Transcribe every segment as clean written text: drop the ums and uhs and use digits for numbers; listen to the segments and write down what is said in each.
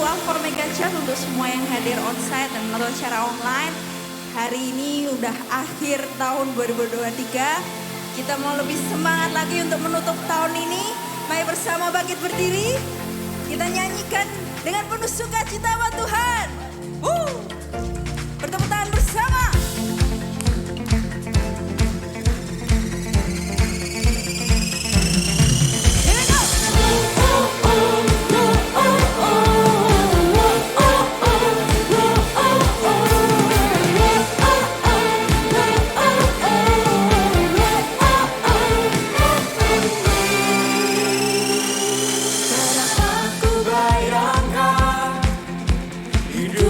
salam for Mega Chat untuk semua yang hadir onsite dan menonton secara online. Hari ini udah akhir tahun 2023. Kita mau lebih semangat lagi untuk menutup tahun ini. Mari bersama bangkit berdiri. Kita nyanyikan dengan penuh sukacita buat Tuhan. Bertepuk tangan bersama. Hidup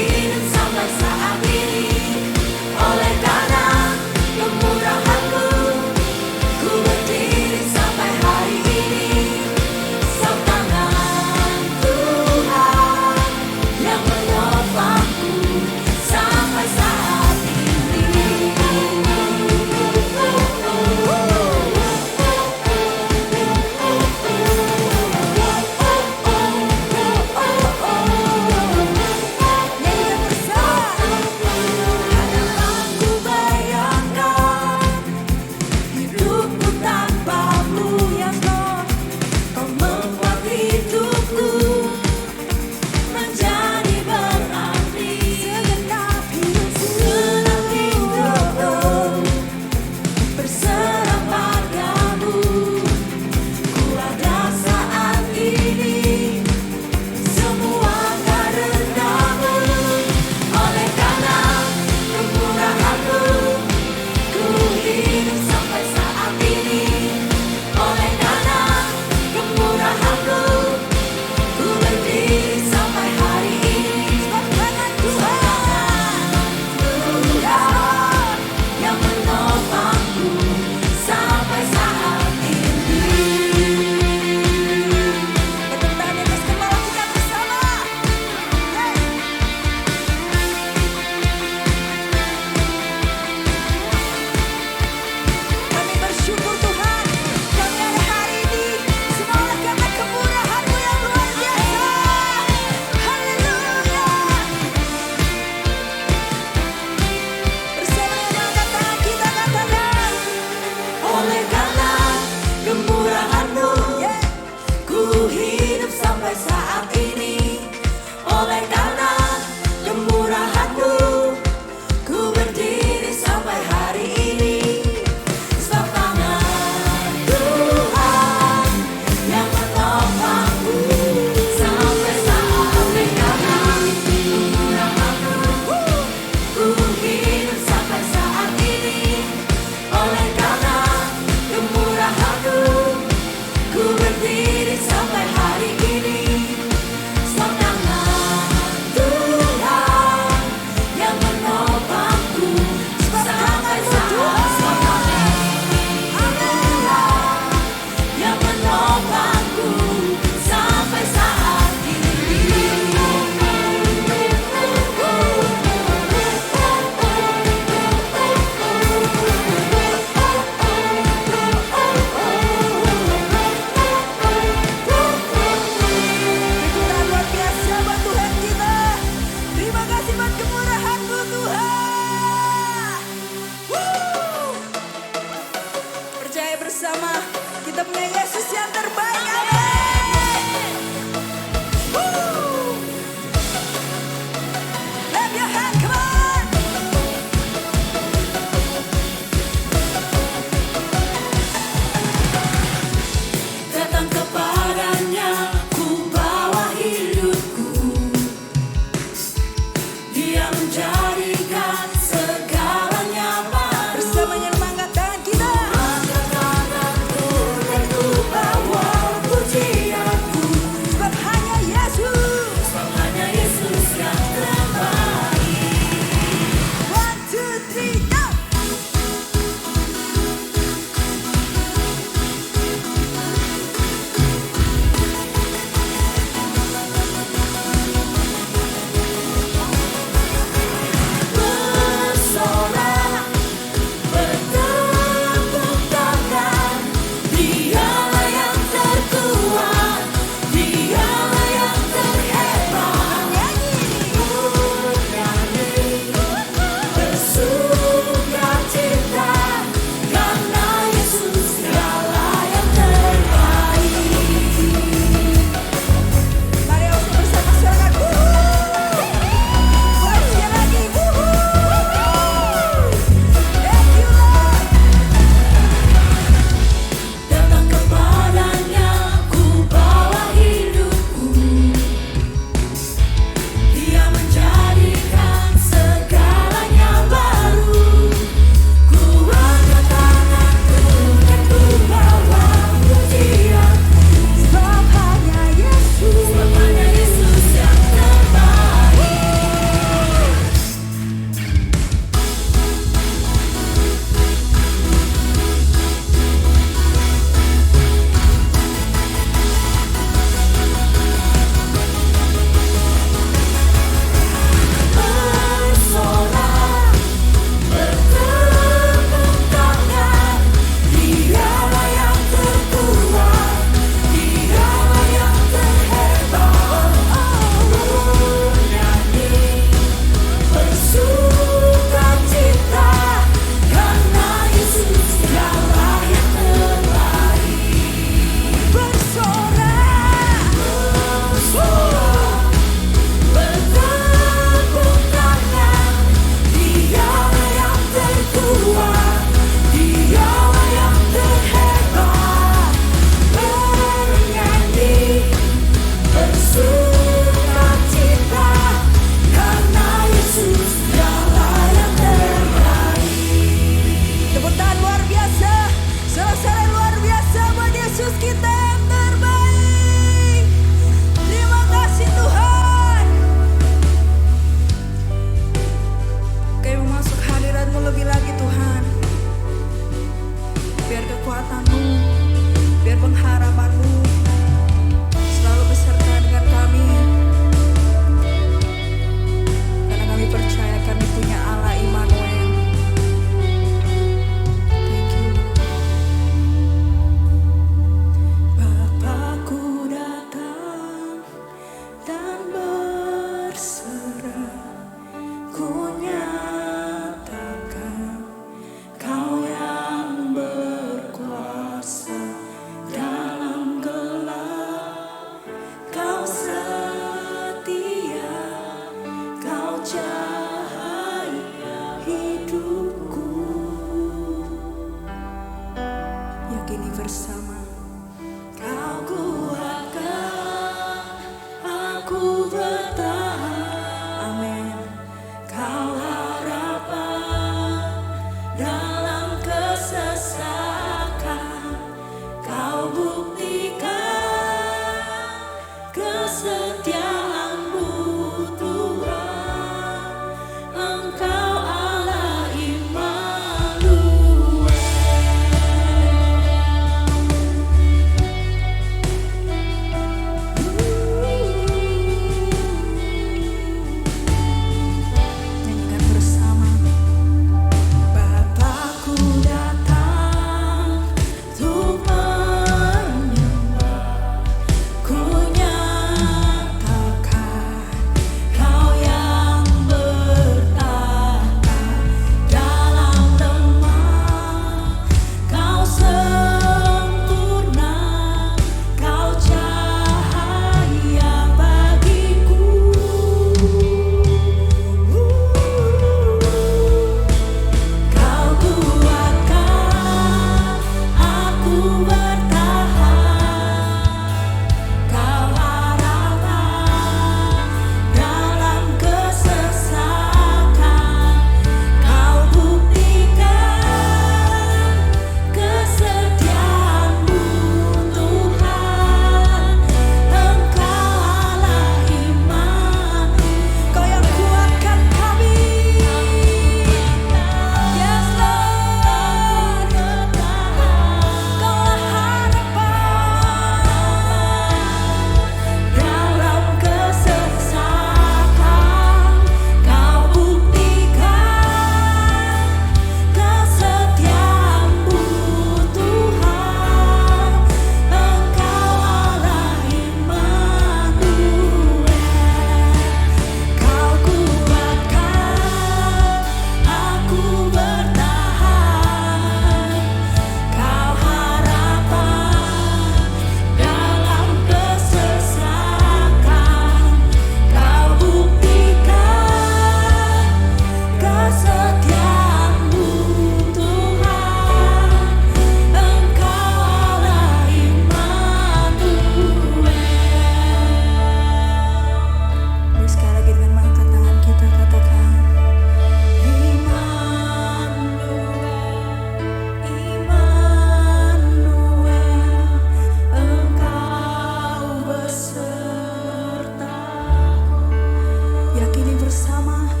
bersama.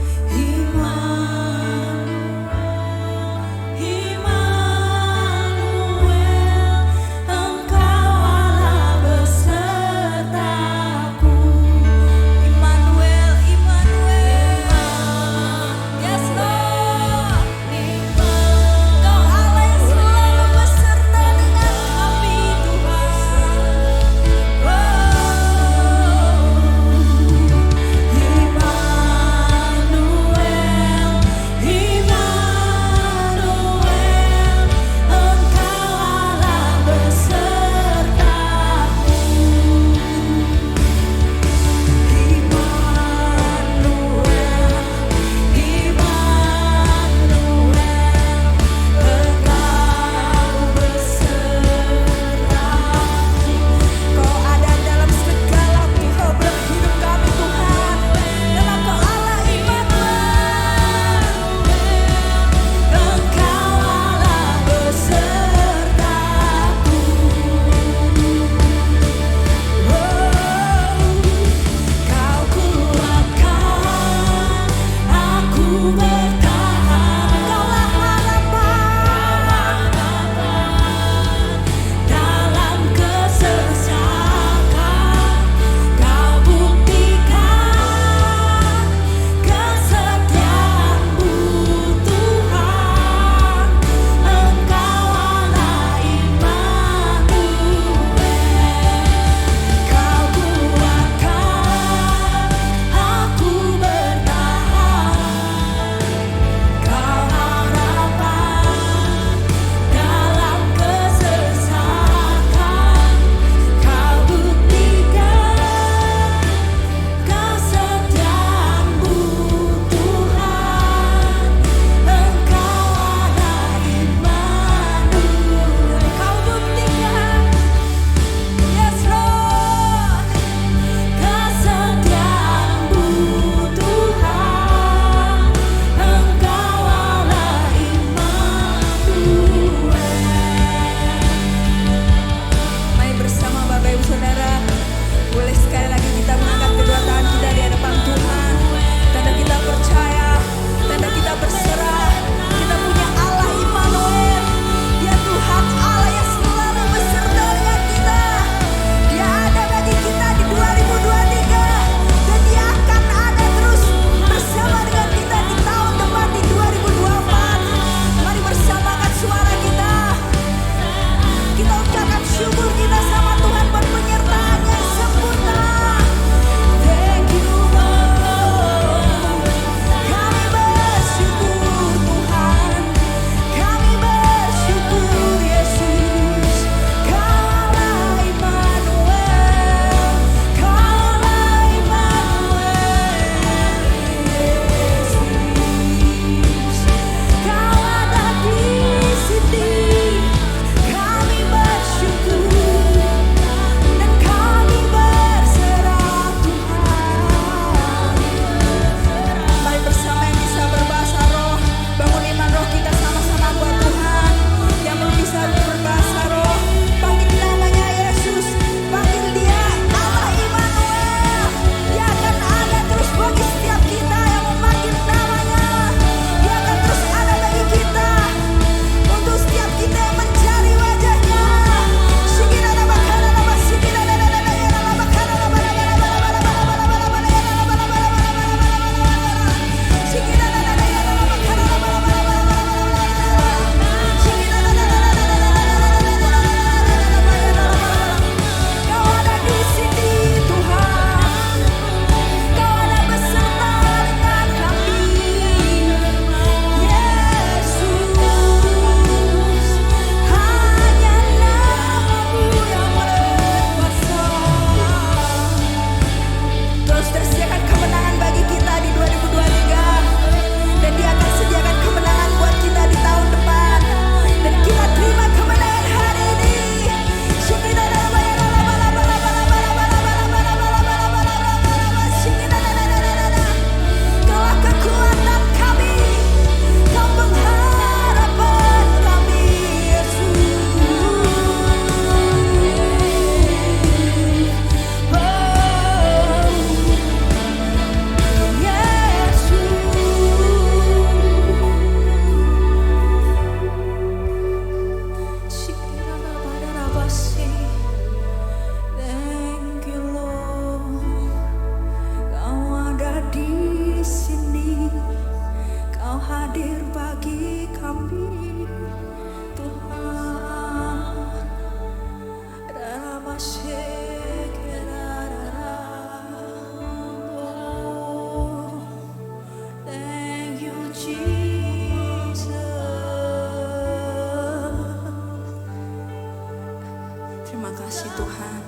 kasih Tuhan.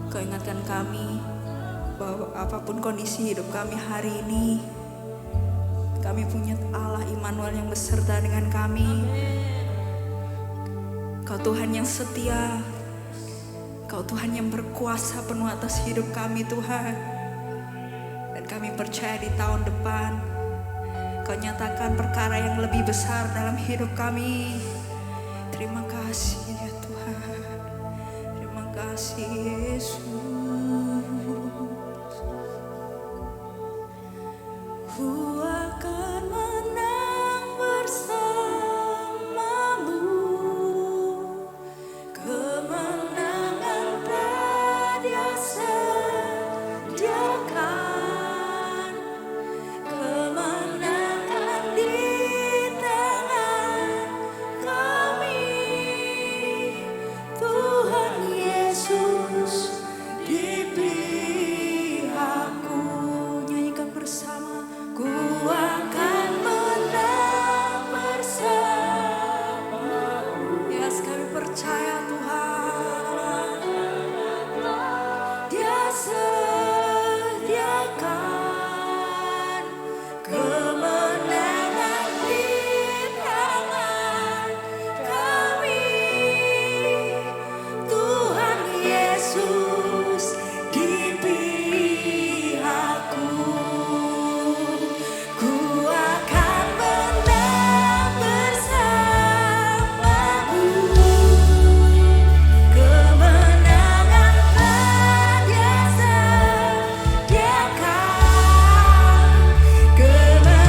Kau ingatkan kami bahwa apapun kondisi hidup kami hari ini, kami punya Allah Immanuel yang beserta dengan kami. Kau Tuhan yang setia, Kau Tuhan yang berkuasa penuh atas hidup kami Tuhan. Dan kami percaya di tahun depan Kau nyatakan perkara yang lebih besar dalam hidup kami. Terima kasih ya Tuhan. Terima kasih Yesus. Ku akan menang bersamamu. Kemenangan telah Dia sediakan. Kemenangan di tangan kami. Tuhan Yesus di pihakku. Nyanyikan bersama. Ku akan menang bersamamu. Yes, kami percaya Tuhan. Dia sediakan kemenangan di tangan kami. Tuhan Yesus di pihakku. Ku akan menang bersamamu. Kemenangan telah Dia sediakan. Kemenangan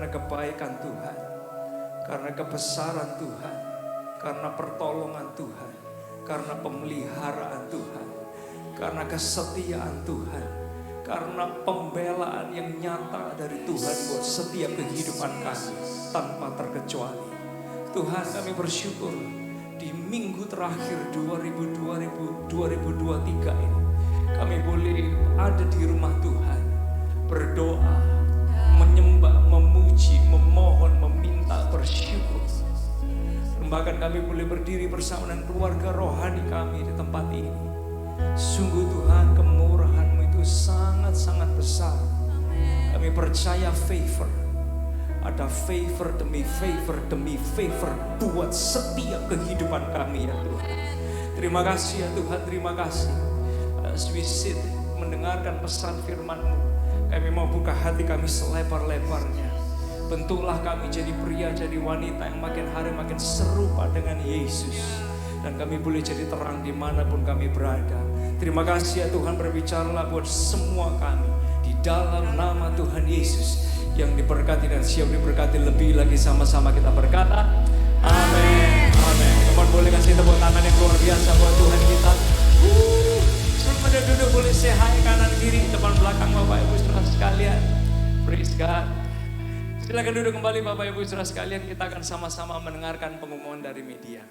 karena kebaikan Tuhan, karena kebesaran Tuhan, karena pertolongan Tuhan, karena pemeliharaan Tuhan, karena kesetiaan Tuhan, karena pembelaan yang nyata dari Tuhan buat setiap kehidupan kami tanpa terkecuali. Tuhan, kami bersyukur di minggu terakhir 2023 ini kami boleh ada di rumah Tuhan, berdoa, menyembah, memuji, memohon, meminta, bersyukur. Bahkan kami boleh berdiri bersama dengan keluarga rohani kami di tempat ini. Sungguh Tuhan, kemurahan-Mu itu sangat-sangat besar. Kami percaya favor. Ada favor demi favor buat setiap kehidupan kami ya Tuhan. Terima kasih ya Tuhan, terima kasih. As we sit mendengarkan pesan firman-Mu, kami mau buka hati kami selebar-lebarnya. Bentuklah kami jadi pria, jadi wanita yang makin hari makin serupa dengan Yesus. Dan kami boleh jadi terang dimanapun kami berada. Terima kasih ya Tuhan, berbicaralah buat semua kami. Di dalam nama Tuhan Yesus yang diberkati dan siap diberkati lebih lagi, sama-sama kita berkata amin. Amin. Teman boleh kasih tepuk tangan yang luar biasa buat Tuhan kita. Sebelum Anda duduk boleh say hi kanan kiri, depan belakang Bapak Ibu Saudara sekalian. Praise God. Silakan duduk kembali Bapak Ibu Saudara sekalian, kita akan sama-sama mendengarkan pengumuman dari media.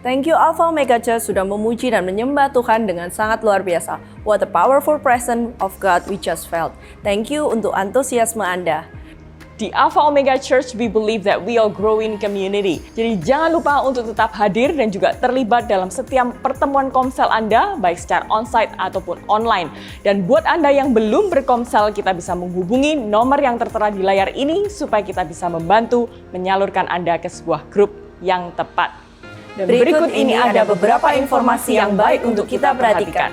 Thank you Alpha Omega Church sudah memuji dan menyembah Tuhan dengan sangat luar biasa. What a powerful presence of God we just felt. Thank you untuk antusiasme Anda. Di Alpha Omega Church, we believe that we are growing community. Jadi jangan lupa untuk tetap hadir dan juga terlibat dalam setiap pertemuan komsel Anda, baik secara onsite ataupun online. Dan buat Anda yang belum berkomsel, kita bisa menghubungi nomor yang tertera di layar ini supaya kita bisa membantu menyalurkan Anda ke sebuah grup yang tepat. Dan berikut ini ada beberapa informasi yang baik untuk kita perhatikan.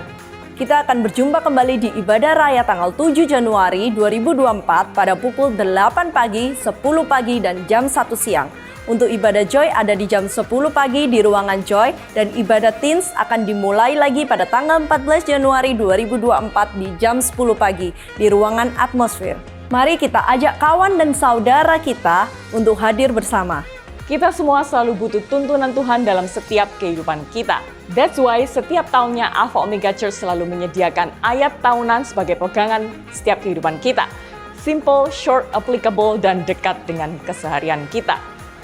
Kita akan berjumpa kembali di Ibadah Raya tanggal 7 Januari 2024 pada pukul 8 pagi, 10 pagi, dan jam 1 siang. Untuk ibadah Joy ada di jam 10 pagi di ruangan Joy, dan ibadah Teens akan dimulai lagi pada tanggal 14 Januari 2024 di jam 10 pagi di ruangan Atmosfer. Mari kita ajak kawan dan saudara kita untuk hadir bersama. Kita semua selalu butuh tuntunan Tuhan dalam setiap kehidupan kita. That's why setiap tahunnya Alpha Omega Church selalu menyediakan ayat tahunan sebagai pegangan setiap kehidupan kita. Simple, short, applicable, dan dekat dengan keseharian kita.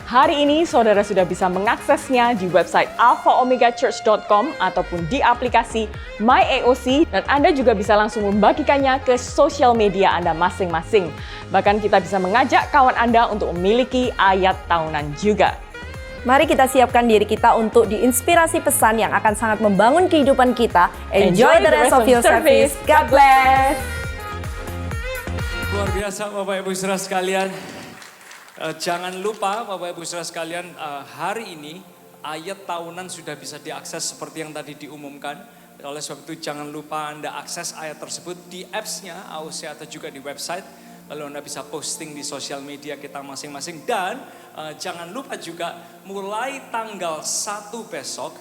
Hari ini saudara sudah bisa mengaksesnya di website alphaomegachurch.com ataupun di aplikasi MyAOC, dan Anda juga bisa langsung membagikannya ke sosial media Anda masing-masing. Bahkan kita bisa mengajak kawan Anda untuk memiliki ayat tahunan juga. Mari kita siapkan diri kita untuk diinspirasi pesan yang akan sangat membangun kehidupan kita. Enjoy the rest of your service. God bless. Luar biasa Bapak Ibu Saudara sekalian. Jangan lupa Bapak Ibu Saudara sekalian, hari ini ayat tahunan sudah bisa diakses seperti yang tadi diumumkan. Oleh sebab itu jangan lupa Anda akses ayat tersebut di apps-nya AOC atau juga di website. Lalu Anda bisa posting di sosial media kita masing-masing. Dan jangan lupa juga mulai tanggal 1 besok,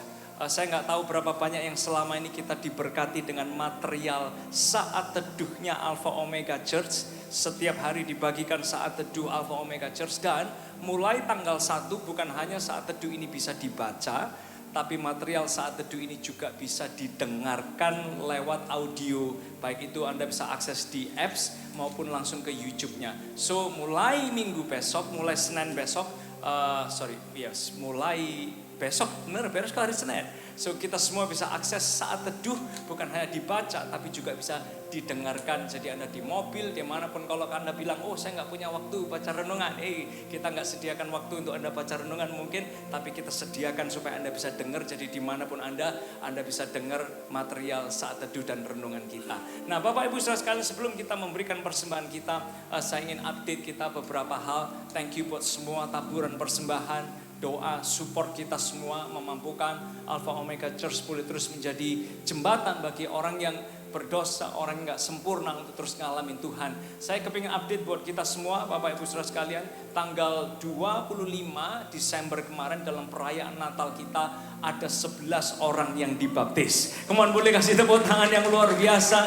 saya nggak tahu berapa banyak yang selama ini kita diberkati dengan material saat teduhnya Alpha Omega Church. Setiap hari dibagikan saat teduh Alpha Omega Church, dan mulai tanggal 1 bukan hanya saat teduh ini bisa dibaca, tapi material saat teduh ini juga bisa didengarkan lewat audio. Baik itu Anda bisa akses di apps maupun langsung ke YouTube-nya. So mulai minggu besok, mulai Senin besok, mulai besok, benar beres hari Senin. So kita semua bisa akses saat teduh, bukan hanya dibaca tapi juga bisa didengarkan. Jadi Anda di mobil, dimanapun, kalau Anda bilang, oh saya nggak punya waktu baca renungan. Kita nggak sediakan waktu untuk Anda baca renungan mungkin, tapi kita sediakan supaya Anda bisa dengar. Jadi dimanapun Anda bisa dengar material saat teduh dan renungan kita. Nah Bapak Ibu Saudara sekalian, sebelum kita memberikan persembahan kita, saya ingin update kita beberapa hal. Thank you buat semua taburan persembahan, doa, support kita semua memampukan Alpha Omega Church boleh terus menjadi jembatan bagi orang yang berdosa, orang yang gak sempurna untuk terus ngalamin Tuhan. Saya kepingin update buat kita semua Bapak Ibu Saudara sekalian, tanggal 25 Desember kemarin dalam perayaan Natal kita ada 11 orang yang dibaptis. Kemudian boleh kasih tepuk tangan yang luar biasa.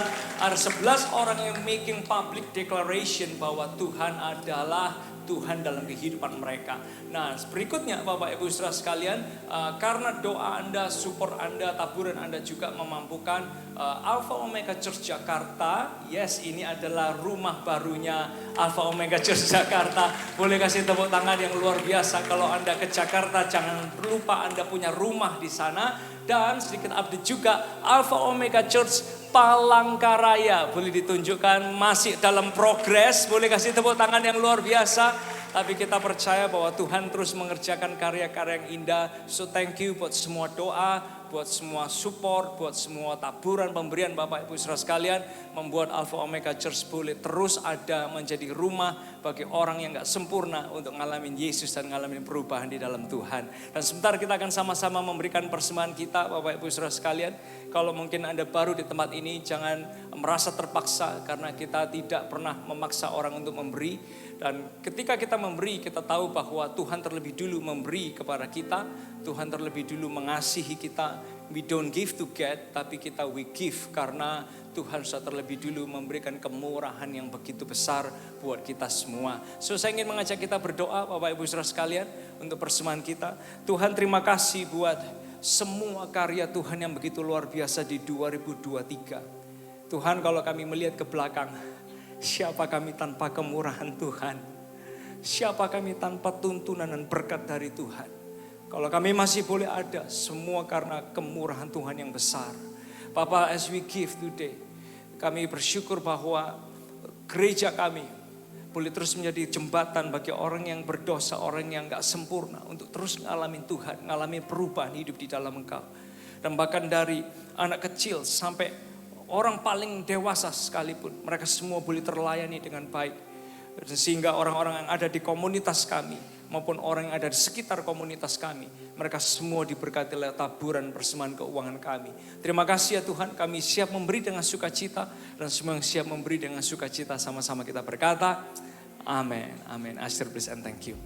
Ada 11 orang yang making public declaration bahwa Tuhan adalah Tuhan dalam kehidupan mereka. Nah, berikutnya Bapak Ibu Saudara sekalian, karena doa Anda, support Anda, taburan Anda juga memampukan Alpha Omega Church Jakarta. Yes, ini adalah rumah barunya Alpha Omega Church Jakarta. Boleh kasih tepuk tangan yang luar biasa. Kalau Anda ke Jakarta, jangan lupa Anda punya rumah di sana. Dan sedikit update juga, Alpha Omega Church Palangkaraya boleh ditunjukkan masih dalam progres. Boleh kasih tepuk tangan yang luar biasa. Tapi kita percaya bahwa Tuhan terus mengerjakan karya-karya yang indah. So thank you buat semua doa, buat semua support, buat semua taburan pemberian Bapak Ibu Saudara sekalian. Membuat Alpha Omega Church boleh terus ada menjadi rumah bagi orang yang gak sempurna untuk ngalamin Yesus dan ngalamin perubahan di dalam Tuhan. Dan sebentar kita akan sama-sama memberikan persembahan kita Bapak Ibu Saudara sekalian. Kalau mungkin Anda baru di tempat ini, jangan merasa terpaksa karena kita tidak pernah memaksa orang untuk memberi. Dan ketika kita memberi, kita tahu bahwa Tuhan terlebih dulu memberi kepada kita. Tuhan terlebih dulu mengasihi kita. We don't give to get, tapi we give karena Tuhan sudah terlebih dulu memberikan kemurahan yang begitu besar buat kita semua. So saya ingin mengajak kita berdoa Bapak Ibu Saudara sekalian untuk persembahan kita. Tuhan terima kasih buat semua karya Tuhan yang begitu luar biasa di 2023. Tuhan kalau kami melihat ke belakang, siapa kami tanpa kemurahan Tuhan? Siapa kami tanpa tuntunan dan berkat dari Tuhan? Kalau kami masih boleh ada, semua karena kemurahan Tuhan yang besar. Bapak, as we give today, kami bersyukur bahwa gereja kami boleh terus menjadi jembatan bagi orang yang berdosa, orang yang gak sempurna, untuk terus ngalamin Tuhan, ngalamin perubahan hidup di dalam Engkau. Dan bahkan dari anak kecil sampai orang paling dewasa sekalipun, mereka semua boleh terlayani dengan baik. Sehingga orang-orang yang ada di komunitas kami, maupun orang yang ada di sekitar komunitas kami, mereka semua diberkati oleh taburan persembahan keuangan kami. Terima kasih ya Tuhan, kami siap memberi dengan sukacita, dan semua yang siap memberi dengan sukacita sama-sama kita berkata, amin, amin. Asher, please and thank you.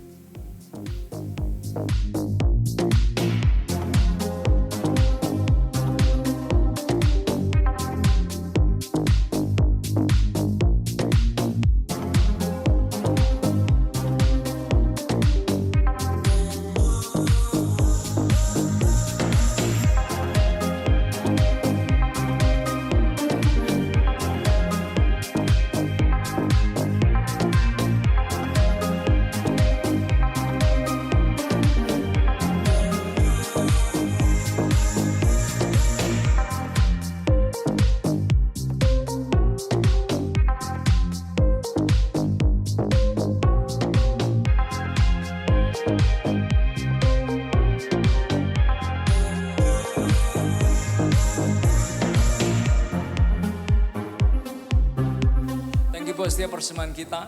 Setiap persembahan kita,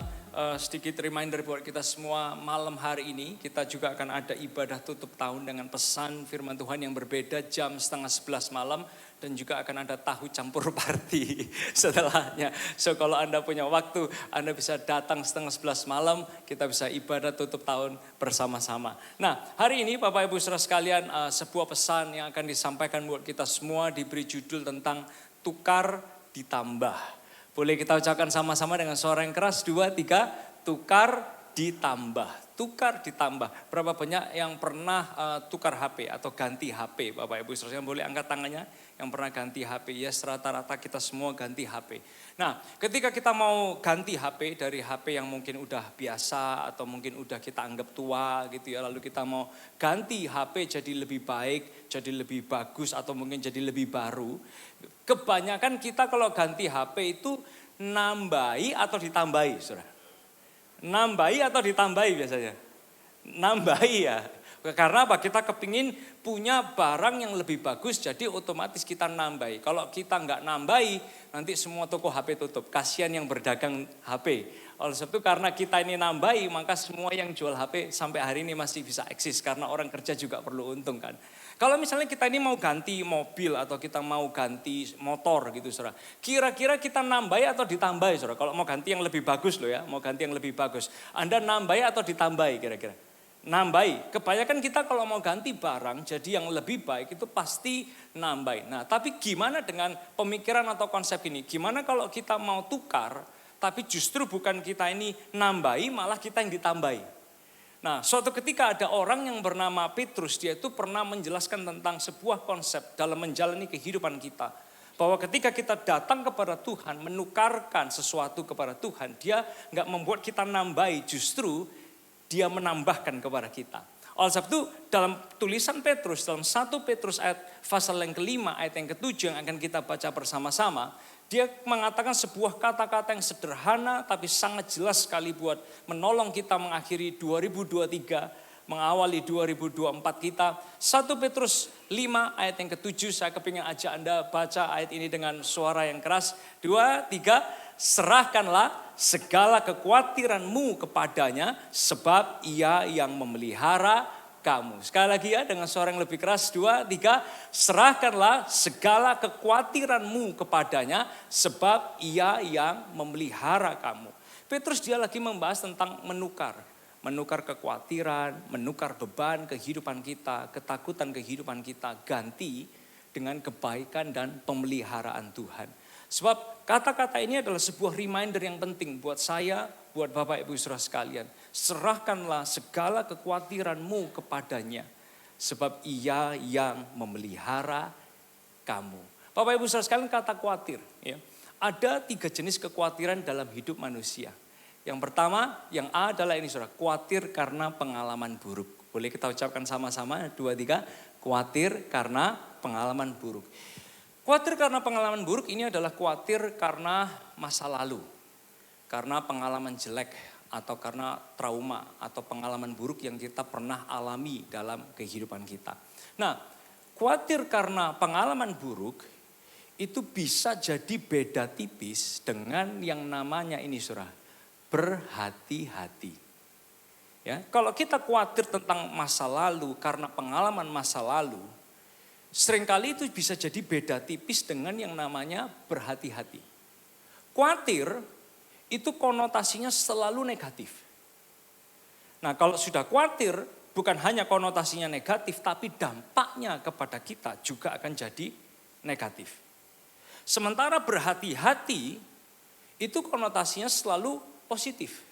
sedikit reminder buat kita semua, malam hari ini kita juga akan ada ibadah tutup tahun dengan pesan firman Tuhan yang berbeda jam 10:30 malam, dan juga akan ada tahu campur party setelahnya. So kalau Anda punya waktu, Anda bisa datang 10:30 malam, kita bisa ibadah tutup tahun bersama-sama. Nah, hari ini Bapak Ibu Saudara sekalian, sebuah pesan yang akan disampaikan buat kita semua diberi judul tentang tukar ditambah. Boleh kita ucapkan sama-sama dengan suara yang keras, 2, 3, tukar ditambah. Tukar ditambah. Berapa banyak yang pernah tukar HP atau ganti HP? Bapak Ibu Saudara, boleh angkat tangannya yang pernah ganti HP. Yes, rata-rata kita semua ganti HP. Nah, ketika kita mau ganti HP dari HP yang mungkin udah biasa atau mungkin udah kita anggap tua gitu ya, lalu kita mau ganti HP jadi lebih baik, jadi lebih bagus atau mungkin jadi lebih baru. Kebanyakan kita kalau ganti HP itu nambahi atau ditambahi, saudara? Nambahi atau ditambahi biasanya? Nambahi ya. Karena apa? Kita kepingin punya barang yang lebih bagus, jadi otomatis kita nambahi. Kalau kita nggak nambahi, nanti semua toko HP tutup. Kasihan yang berdagang HP. Oleh sebab itu karena kita ini nambahi, maka semua yang jual HP sampai hari ini masih bisa eksis. Karena orang kerja juga perlu untung kan. Kalau misalnya kita ini mau ganti mobil atau kita mau ganti motor gitu saudara. Kira-kira kita nambahi atau ditambahi saudara? Kalau mau ganti yang lebih bagus loh ya, mau ganti yang lebih bagus. Anda nambahi atau ditambahi kira-kira? Nambahi. Kebanyakan kita kalau mau ganti barang jadi yang lebih baik itu pasti nambahi. Nah tapi gimana dengan pemikiran atau konsep ini? Gimana kalau kita mau tukar tapi justru bukan kita ini nambahi, malah kita yang ditambahi. Nah, suatu ketika ada orang yang bernama Petrus, dia itu pernah menjelaskan tentang sebuah konsep dalam menjalani kehidupan kita. Bahwa ketika kita datang kepada Tuhan, menukarkan sesuatu kepada Tuhan, dia nggak membuat kita nambahi, justru dia menambahkan kepada kita. Oleh sebab itu dalam tulisan Petrus, dalam 1 Petrus ayat pasal yang kelima, ayat yang ke-7 yang akan kita baca bersama-sama. Dia mengatakan sebuah kata-kata yang sederhana tapi sangat jelas sekali buat menolong kita mengakhiri 2023, mengawali 2024 kita. 1 Petrus 5 ayat yang ke-7, saya kepingin ajak Anda baca ayat ini dengan suara yang keras. 2, 3, serahkanlah segala kekhawatiranmu kepadanya sebab ia yang memelihara kamu. Sekali lagi ya dengan suara yang lebih keras. 2, 3, serahkanlah segala kekhawatiranmu kepadanya sebab ia yang memelihara kamu. Petrus dia lagi membahas tentang menukar kekhawatiran, menukar beban kehidupan kita, ketakutan kehidupan kita, ganti dengan kebaikan dan pemeliharaan Tuhan. Sebab kata-kata ini adalah sebuah reminder yang penting buat saya, buat Bapak Ibu Saudara sekalian. Serahkanlah segala kekhawatiranmu kepadanya, sebab ia yang memelihara kamu. Bapak Ibu Saudara sekalian, kata khawatir, ya, ada 3 jenis kekhawatiran dalam hidup manusia. Yang pertama, yang A adalah ini saudara, khawatir karena pengalaman buruk. Boleh kita ucapkan sama-sama, 2, 3, khawatir karena pengalaman buruk. Khawatir karena pengalaman buruk ini adalah khawatir karena masa lalu. Karena pengalaman jelek atau karena trauma atau pengalaman buruk yang kita pernah alami dalam kehidupan kita. Nah, khawatir karena pengalaman buruk itu bisa jadi beda tipis dengan yang namanya ini saudara, berhati-hati. Ya, kalau kita khawatir tentang masa lalu karena pengalaman masa lalu, seringkali itu bisa jadi beda tipis dengan yang namanya berhati-hati. Khawatir itu konotasinya selalu negatif. Nah, kalau sudah khawatir bukan hanya konotasinya negatif, tapi dampaknya kepada kita juga akan jadi negatif. Sementara berhati-hati itu konotasinya selalu positif.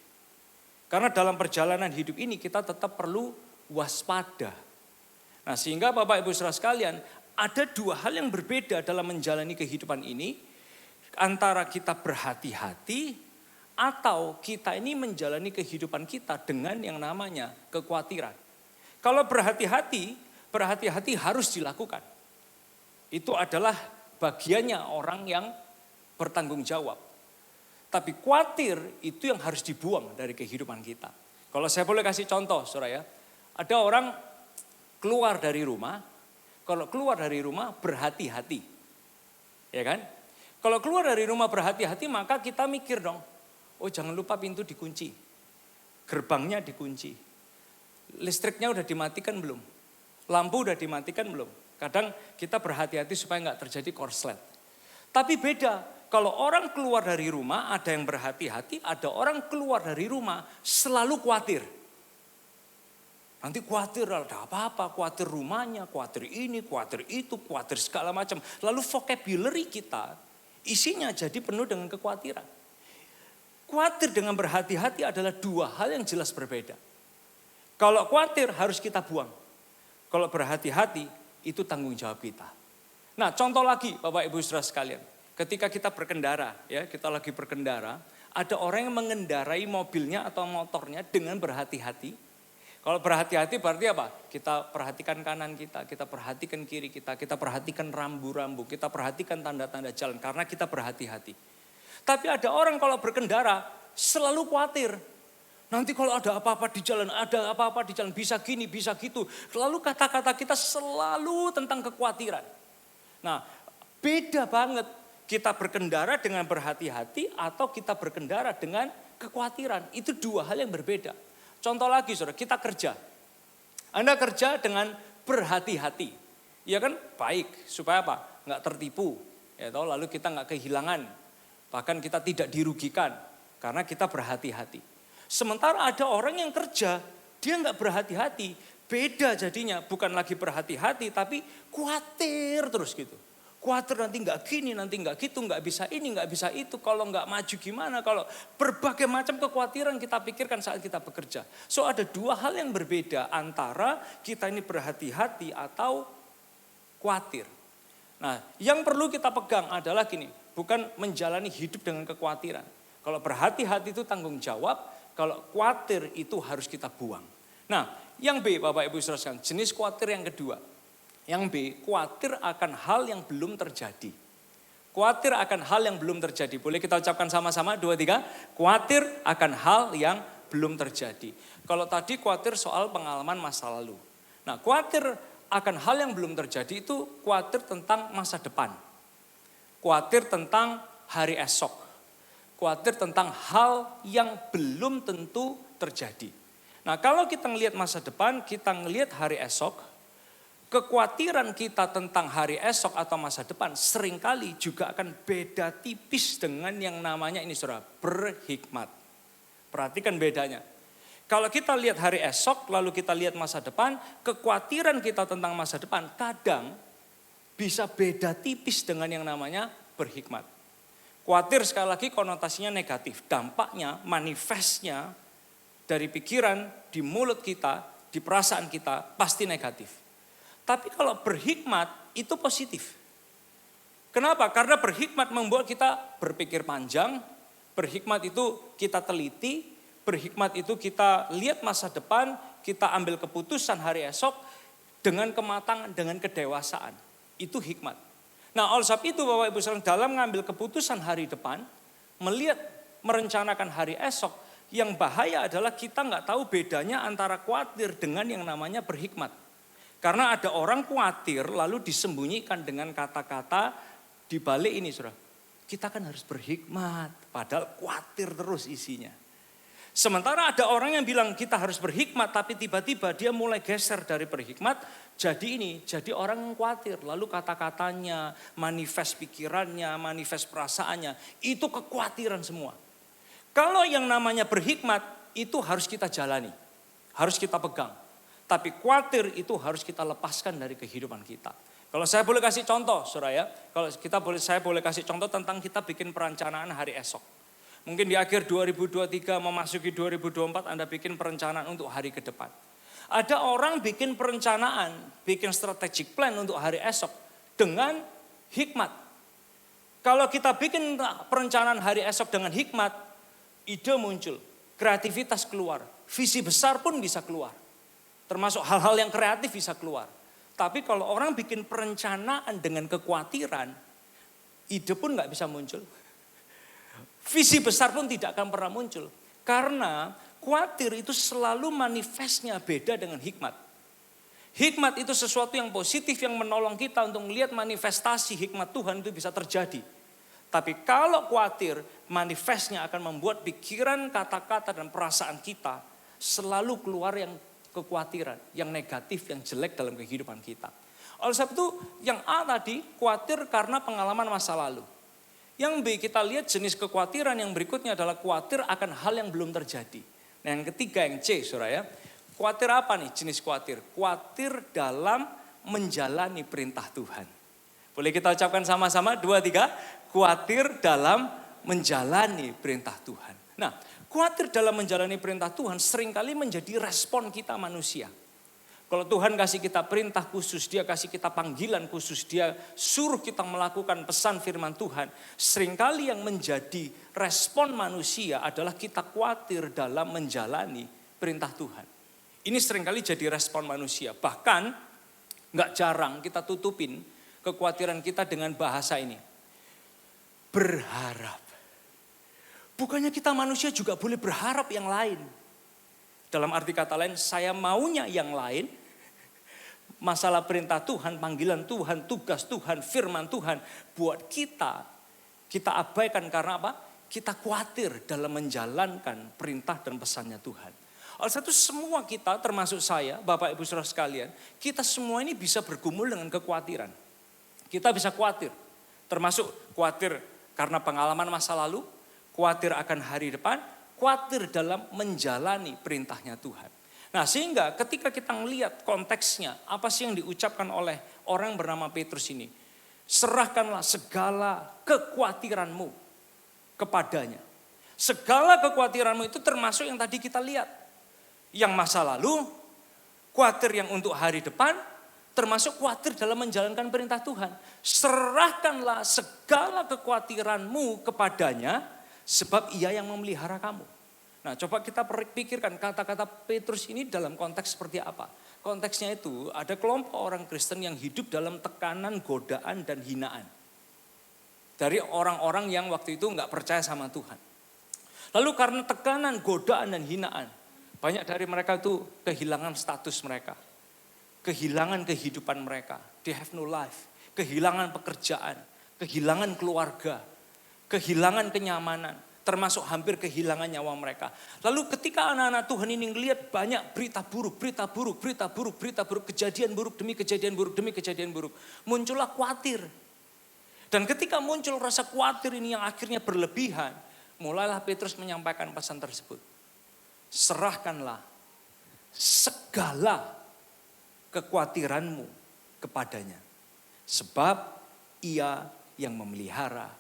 Karena dalam perjalanan hidup ini kita tetap perlu waspada. Nah, sehingga Bapak Ibu Saudara sekalian, ada 2 hal yang berbeda dalam menjalani kehidupan ini. Antara kita berhati-hati atau kita ini menjalani kehidupan kita dengan yang namanya kekhawatiran. Kalau berhati-hati harus dilakukan. Itu adalah bagiannya orang yang bertanggung jawab. Tapi khawatir itu yang harus dibuang dari kehidupan kita. Kalau saya boleh kasih contoh, saudara ya. Ada orang keluar dari rumah, kalau keluar dari rumah berhati-hati. Ya kan? Kalau keluar dari rumah berhati-hati maka kita mikir dong, oh jangan lupa pintu dikunci, gerbangnya dikunci, listriknya udah dimatikan belum, lampu udah dimatikan belum. Kadang kita berhati-hati supaya nggak terjadi korslet. Tapi beda, kalau orang keluar dari rumah ada yang berhati-hati, ada orang keluar dari rumah selalu khawatir. Nanti khawatir ada apa-apa, khawatir rumahnya, khawatir ini, khawatir itu, khawatir segala macam. Lalu vocabulary kita isinya jadi penuh dengan kekhawatiran. Khawatir dengan berhati-hati adalah 2 hal yang jelas berbeda. Kalau khawatir harus kita buang. Kalau berhati-hati itu tanggung jawab kita. Nah, contoh lagi Bapak Ibu Saudara sekalian. Ketika kita berkendara, ya, kita lagi berkendara, ada orang yang mengendarai mobilnya atau motornya dengan berhati-hati. Kalau berhati-hati berarti apa? Kita perhatikan kanan kita perhatikan kiri kita perhatikan rambu-rambu, kita perhatikan tanda-tanda jalan karena kita berhati-hati. Tapi ada orang kalau berkendara selalu khawatir. Nanti kalau ada apa-apa di jalan, bisa gini, bisa gitu. Lalu kata-kata kita selalu tentang kekhawatiran. Nah, beda banget kita berkendara dengan berhati-hati atau kita berkendara dengan kekhawatiran. Itu 2 hal yang berbeda. Contoh lagi saudara, kita kerja. Anda kerja dengan berhati-hati. Ya kan baik, supaya apa? Nggak tertipu. Ya, lalu kita nggak kehilangan. Bahkan kita tidak dirugikan karena kita berhati-hati. Sementara ada orang yang kerja, dia nggak berhati-hati. Beda jadinya, bukan lagi berhati-hati tapi khawatir terus gitu. Khawatir nanti nggak gini, nanti nggak gitu, nggak bisa ini, nggak bisa itu. Kalau nggak maju gimana, kalau berbagai macam kekhawatiran kita pikirkan saat kita bekerja. So ada dua hal yang berbeda antara kita ini berhati-hati atau khawatir. Nah, yang perlu kita pegang adalah gini, bukan menjalani hidup dengan kekhawatiran. Kalau berhati-hati itu tanggung jawab, kalau khawatir itu harus kita buang. Nah, yang B Bapak Ibu Saudara sekalian, jenis khawatir yang kedua. Yang B, khawatir akan hal yang belum terjadi. Khawatir akan hal yang belum terjadi. Boleh kita ucapkan sama-sama, 2, 3. Khawatir akan hal yang belum terjadi. Kalau tadi khawatir soal pengalaman masa lalu. Nah, khawatir akan hal yang belum terjadi itu khawatir tentang masa depan. Khawatir tentang hari esok. Khawatir tentang hal yang belum tentu terjadi. Nah, kalau kita ngelihat masa depan, kita ngelihat hari esok, kekhawatiran kita tentang hari esok atau masa depan seringkali juga akan beda tipis dengan yang namanya ini saudara, berhikmat. Perhatikan bedanya. Kalau kita lihat hari esok, lalu kita lihat masa depan, kekhawatiran kita tentang masa depan kadang bisa beda tipis dengan yang namanya berhikmat. Khawatir sekali lagi konotasinya negatif. Dampaknya, manifestnya dari pikiran, di mulut kita, di perasaan kita pasti negatif. Tapi kalau berhikmat itu positif. Kenapa? Karena berhikmat membuat kita berpikir panjang, berhikmat itu kita teliti, berhikmat itu kita lihat masa depan, kita ambil keputusan hari esok dengan kematangan, dengan kedewasaan. Itu hikmat. Nah, oleh sebab itu Bapak Ibu Saudara dalam mengambil keputusan hari depan, melihat, merencanakan hari esok, yang bahaya adalah kita nggak tahu bedanya antara khawatir dengan yang namanya berhikmat. Karena ada orang khawatir lalu disembunyikan dengan kata-kata di balik ini saudara. Kita kan harus berhikmat, padahal khawatir terus isinya. Sementara ada orang yang bilang kita harus berhikmat, tapi tiba-tiba dia mulai geser dari berhikmat, jadi orang yang khawatir. Lalu kata-katanya, manifest pikirannya, manifest perasaannya, itu kekhawatiran semua. Kalau yang namanya berhikmat, itu harus kita jalani, harus kita pegang. Tapi khawatir itu harus kita lepaskan dari kehidupan kita. Kalau saya boleh kasih contoh, saudara ya, saya boleh kasih contoh tentang kita bikin perencanaan hari esok. Mungkin di akhir 2023 memasuki 2024 Anda bikin perencanaan untuk hari ke depan. Ada orang bikin perencanaan, bikin strategic plan untuk hari esok dengan hikmat. Kalau kita bikin perencanaan hari esok dengan hikmat, ide muncul, kreativitas keluar, visi besar pun bisa keluar. Termasuk hal-hal yang kreatif bisa keluar. Tapi kalau orang bikin perencanaan dengan kekhawatiran, ide pun nggak bisa muncul. Visi besar pun tidak akan pernah muncul. Karena khawatir itu selalu manifestnya beda dengan hikmat. Hikmat itu sesuatu yang positif yang menolong kita untuk melihat manifestasi hikmat Tuhan itu bisa terjadi. Tapi kalau khawatir, manifestnya akan membuat pikiran, kata-kata dan perasaan kita selalu keluar yang kekhawatiran, yang negatif, yang jelek dalam kehidupan kita. Oleh sebab itu yang A tadi khawatir karena pengalaman masa lalu. Yang B kita lihat jenis kekhawatiran yang berikutnya adalah khawatir akan hal yang belum terjadi. Nah yang ketiga yang C saudara ya. Khawatir apa nih jenis khawatir? Khawatir dalam menjalani perintah Tuhan. Boleh kita ucapkan sama-sama 2, 3. Khawatir dalam menjalani perintah Tuhan. Nah khawatir dalam menjalani perintah Tuhan seringkali menjadi respon kita manusia. Kalau Tuhan kasih kita perintah khusus, dia kasih kita panggilan khusus, dia suruh kita melakukan pesan firman Tuhan. Seringkali yang menjadi respon manusia adalah kita khawatir dalam menjalani perintah Tuhan. Ini seringkali jadi respon manusia. Bahkan gak jarang kita tutupin kekhawatiran kita dengan bahasa ini. Berharap. Bukannya kita manusia juga boleh berharap yang lain. Dalam arti kata lain, saya maunya yang lain. Masalah perintah Tuhan, panggilan Tuhan, tugas Tuhan, firman Tuhan. Buat kita abaikan karena apa? Kita khawatir dalam menjalankan perintah dan pesannya Tuhan. Oleh sebab itu semua kita, termasuk saya, Bapak Ibu Saudara sekalian, kita semua ini bisa bergumul dengan kekhawatiran. Kita bisa khawatir, termasuk khawatir karena pengalaman masa lalu, khawatir akan hari depan, khawatir dalam menjalani perintahnya Tuhan. Nah sehingga ketika kita melihat konteksnya, apa sih yang diucapkan oleh orang bernama Petrus ini. Serahkanlah segala kekhawatiranmu kepadanya. Segala kekhawatiranmu itu termasuk yang tadi kita lihat. Yang masa lalu, khawatir yang untuk hari depan, termasuk khawatir dalam menjalankan perintah Tuhan. Serahkanlah segala kekhawatiranmu kepadanya, sebab ia yang memelihara kamu. Nah, coba kita pikirkan kata-kata Petrus ini dalam konteks seperti apa. Konteksnya itu ada kelompok orang Kristen yang hidup dalam tekanan, godaan, dan hinaan. Dari orang-orang yang waktu itu nggak percaya sama Tuhan. Lalu karena tekanan, godaan, dan hinaan, banyak dari mereka itu kehilangan status mereka. Kehilangan kehidupan mereka. They have no life. Kehilangan pekerjaan, kehilangan keluarga, kehilangan kenyamanan, termasuk hampir kehilangan nyawa mereka. Lalu ketika anak-anak Tuhan ini ngelihat banyak berita buruk, kejadian buruk demi kejadian buruk demi kejadian buruk, muncullah khawatir. Dan ketika muncul rasa khawatir ini yang akhirnya berlebihan, mulailah Petrus menyampaikan pesan tersebut. Serahkanlah segala kekhawatiranmu kepadanya, sebab ia yang memelihara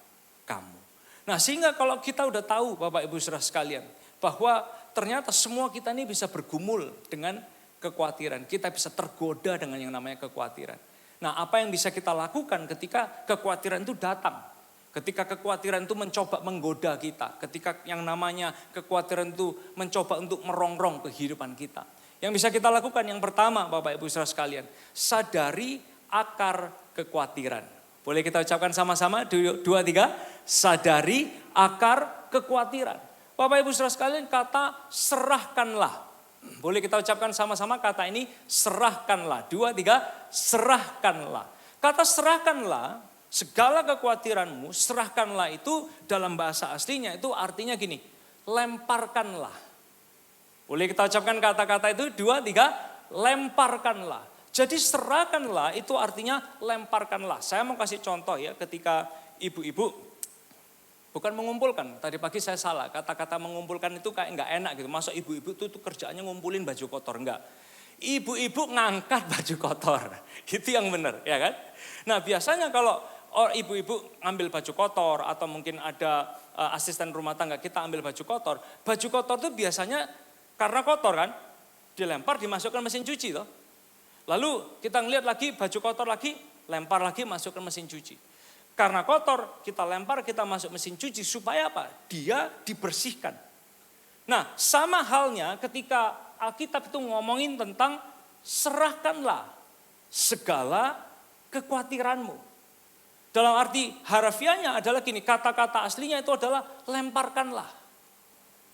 kamu. Nah, sehingga kalau kita udah tahu Bapak Ibu Saudara sekalian, bahwa ternyata semua kita ini bisa bergumul dengan kekhawatiran. Kita bisa tergoda dengan yang namanya kekhawatiran. Nah, apa yang bisa kita lakukan ketika kekhawatiran itu datang? Ketika kekhawatiran itu mencoba menggoda kita. Ketika yang namanya kekhawatiran itu mencoba untuk merongrong kehidupan kita. Yang bisa kita lakukan yang pertama Bapak Ibu Saudara sekalian, sadari akar kekhawatiran. Boleh kita ucapkan sama-sama, 2, 3, sadari akar kekhawatiran. Bapak Ibu Saudara sekalian, kata serahkanlah. Boleh kita ucapkan sama-sama kata ini, serahkanlah. 2, 3, serahkanlah. Kata serahkanlah, segala kekhawatiranmu, serahkanlah itu dalam bahasa aslinya itu artinya gini, lemparkanlah. Boleh kita ucapkan kata-kata itu, 2, 3, lemparkanlah. Jadi serahkanlah itu artinya lemparkanlah. Saya mau kasih contoh ya, ketika ibu-ibu bukan mengumpulkan, tadi pagi saya salah, kata-kata mengumpulkan itu kayak nggak enak gitu. Masa ibu-ibu itu kerjaannya ngumpulin baju kotor, enggak. Ibu-ibu ngangkat baju kotor, itu yang benar ya kan. Nah biasanya kalau ibu-ibu ambil baju kotor atau mungkin ada asisten rumah tangga kita ambil baju kotor itu biasanya karena kotor kan, dilempar dimasukkan mesin cuci toh. Lalu kita ngeliat lagi baju kotor lagi, lempar lagi masukkan mesin cuci. Karena kotor, kita lempar, kita masuk mesin cuci. Supaya apa? Dia dibersihkan. Nah, sama halnya ketika Alkitab itu ngomongin tentang serahkanlah segala kekhawatiranmu. Dalam arti harafiahnya adalah gini, kata-kata aslinya itu adalah lemparkanlah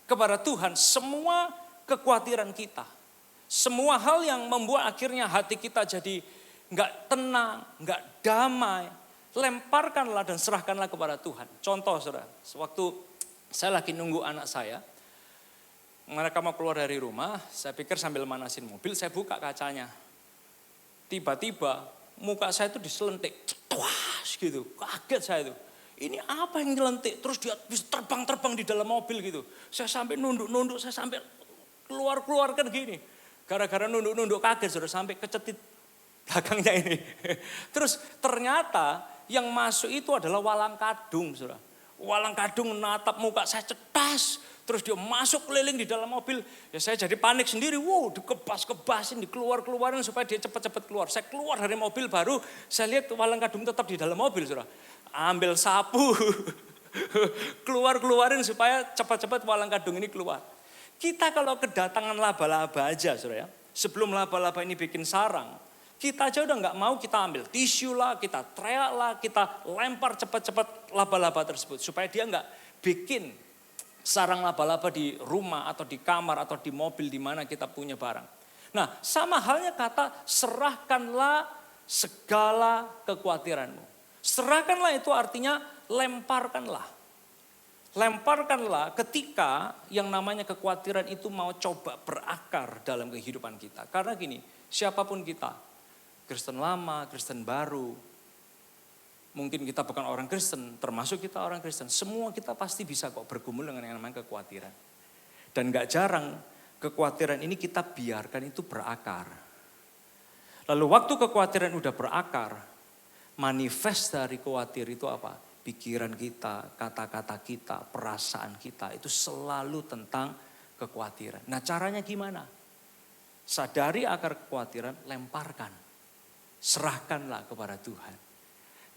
kepada Tuhan semua kekhawatiran kita. Semua hal yang membuat akhirnya hati kita jadi nggak tenang, nggak damai. Lemparkanlah dan serahkanlah kepada Tuhan. Contoh saudara, sewaktu saya lagi nunggu anak saya, mereka mau keluar dari rumah, saya pikir sambil manasin mobil, saya buka kacanya. Tiba-tiba muka saya itu diselentik, cetuas gitu, kaget saya itu. Ini apa yang nyelentik, terus dia bisa terbang-terbang di dalam mobil gitu. Saya sampai nunduk-nunduk, saya sampai keluar-keluarkan gini. Gara-gara nunduk-nunduk kaget saudara, sampai kecetit belakangnya ini. Terus ternyata yang masuk itu adalah walang kadung, saudara. Walang kadung natap muka saya cetas. Terus dia masuk keliling di dalam mobil. Ya saya jadi panik sendiri. Wow, dikebas-kebasin, dikeluar-keluarin supaya dia cepat-cepat keluar. Saya keluar dari mobil baru, saya lihat walang kadung tetap di dalam mobil, saudara. Ambil sapu, keluarin supaya cepat-cepat walang kadung ini keluar. Kita kalau kedatangan laba-laba aja, saudara ya. Sebelum laba-laba ini bikin sarang, kita aja udah nggak mau, kita ambil tisu lah, kita teriak lah, kita lempar cepat-cepat laba-laba tersebut. Supaya dia nggak bikin sarang laba-laba di rumah atau di kamar atau di mobil di mana kita punya barang. Nah sama halnya kata serahkanlah segala kekhawatiranmu. Serahkanlah itu artinya lemparkanlah. Lemparkanlah ketika yang namanya kekhawatiran itu mau coba berakar dalam kehidupan kita. Karena gini, siapapun kita, Kristen lama, Kristen baru, mungkin kita bukan orang Kristen, termasuk kita orang Kristen. Semua kita pasti bisa kok bergumul dengan yang namanya kekhawatiran. Dan gak jarang kekhawatiran ini kita biarkan itu berakar. Lalu waktu kekhawatiran udah berakar, manifest dari khawatir itu apa? Pikiran kita, kata-kata kita, perasaan kita itu selalu tentang kekhawatiran. Nah, caranya gimana? Sadari akar kekhawatiran, lemparkan. Serahkanlah kepada Tuhan.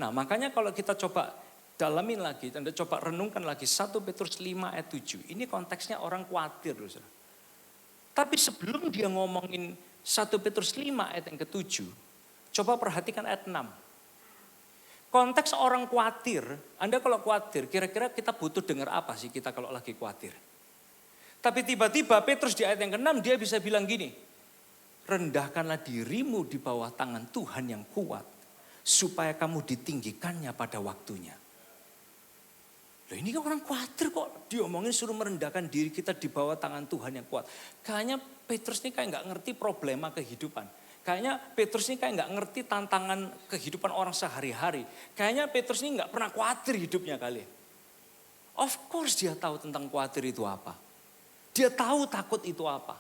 Nah, makanya kalau kita coba dalamin lagi, Anda coba renungkan lagi 1 Petrus 5 ayat 7. Ini konteksnya orang khawatir. Tapi sebelum dia ngomongin 1 Petrus 5 ayat yang ke-7, coba perhatikan ayat 6. Konteks orang khawatir, Anda kalau khawatir, kira-kira kita butuh dengar apa sih kita kalau lagi khawatir? Tapi tiba-tiba Petrus di ayat yang ke-6 dia bisa bilang gini, rendahkanlah dirimu di bawah tangan Tuhan yang kuat, supaya kamu ditinggikannya pada waktunya. Loh, ini orang khawatir kok diomongin suruh merendahkan diri kita di bawah tangan Tuhan yang kuat. Kayaknya Petrus ini kayak gak ngerti problema kehidupan. Kayaknya Petrus ini kayak gak ngerti tantangan kehidupan orang sehari-hari. Kayaknya Petrus ini gak pernah khawatir hidupnya kali. Of course dia tahu tentang khawatir itu apa. Dia tahu takut itu apa.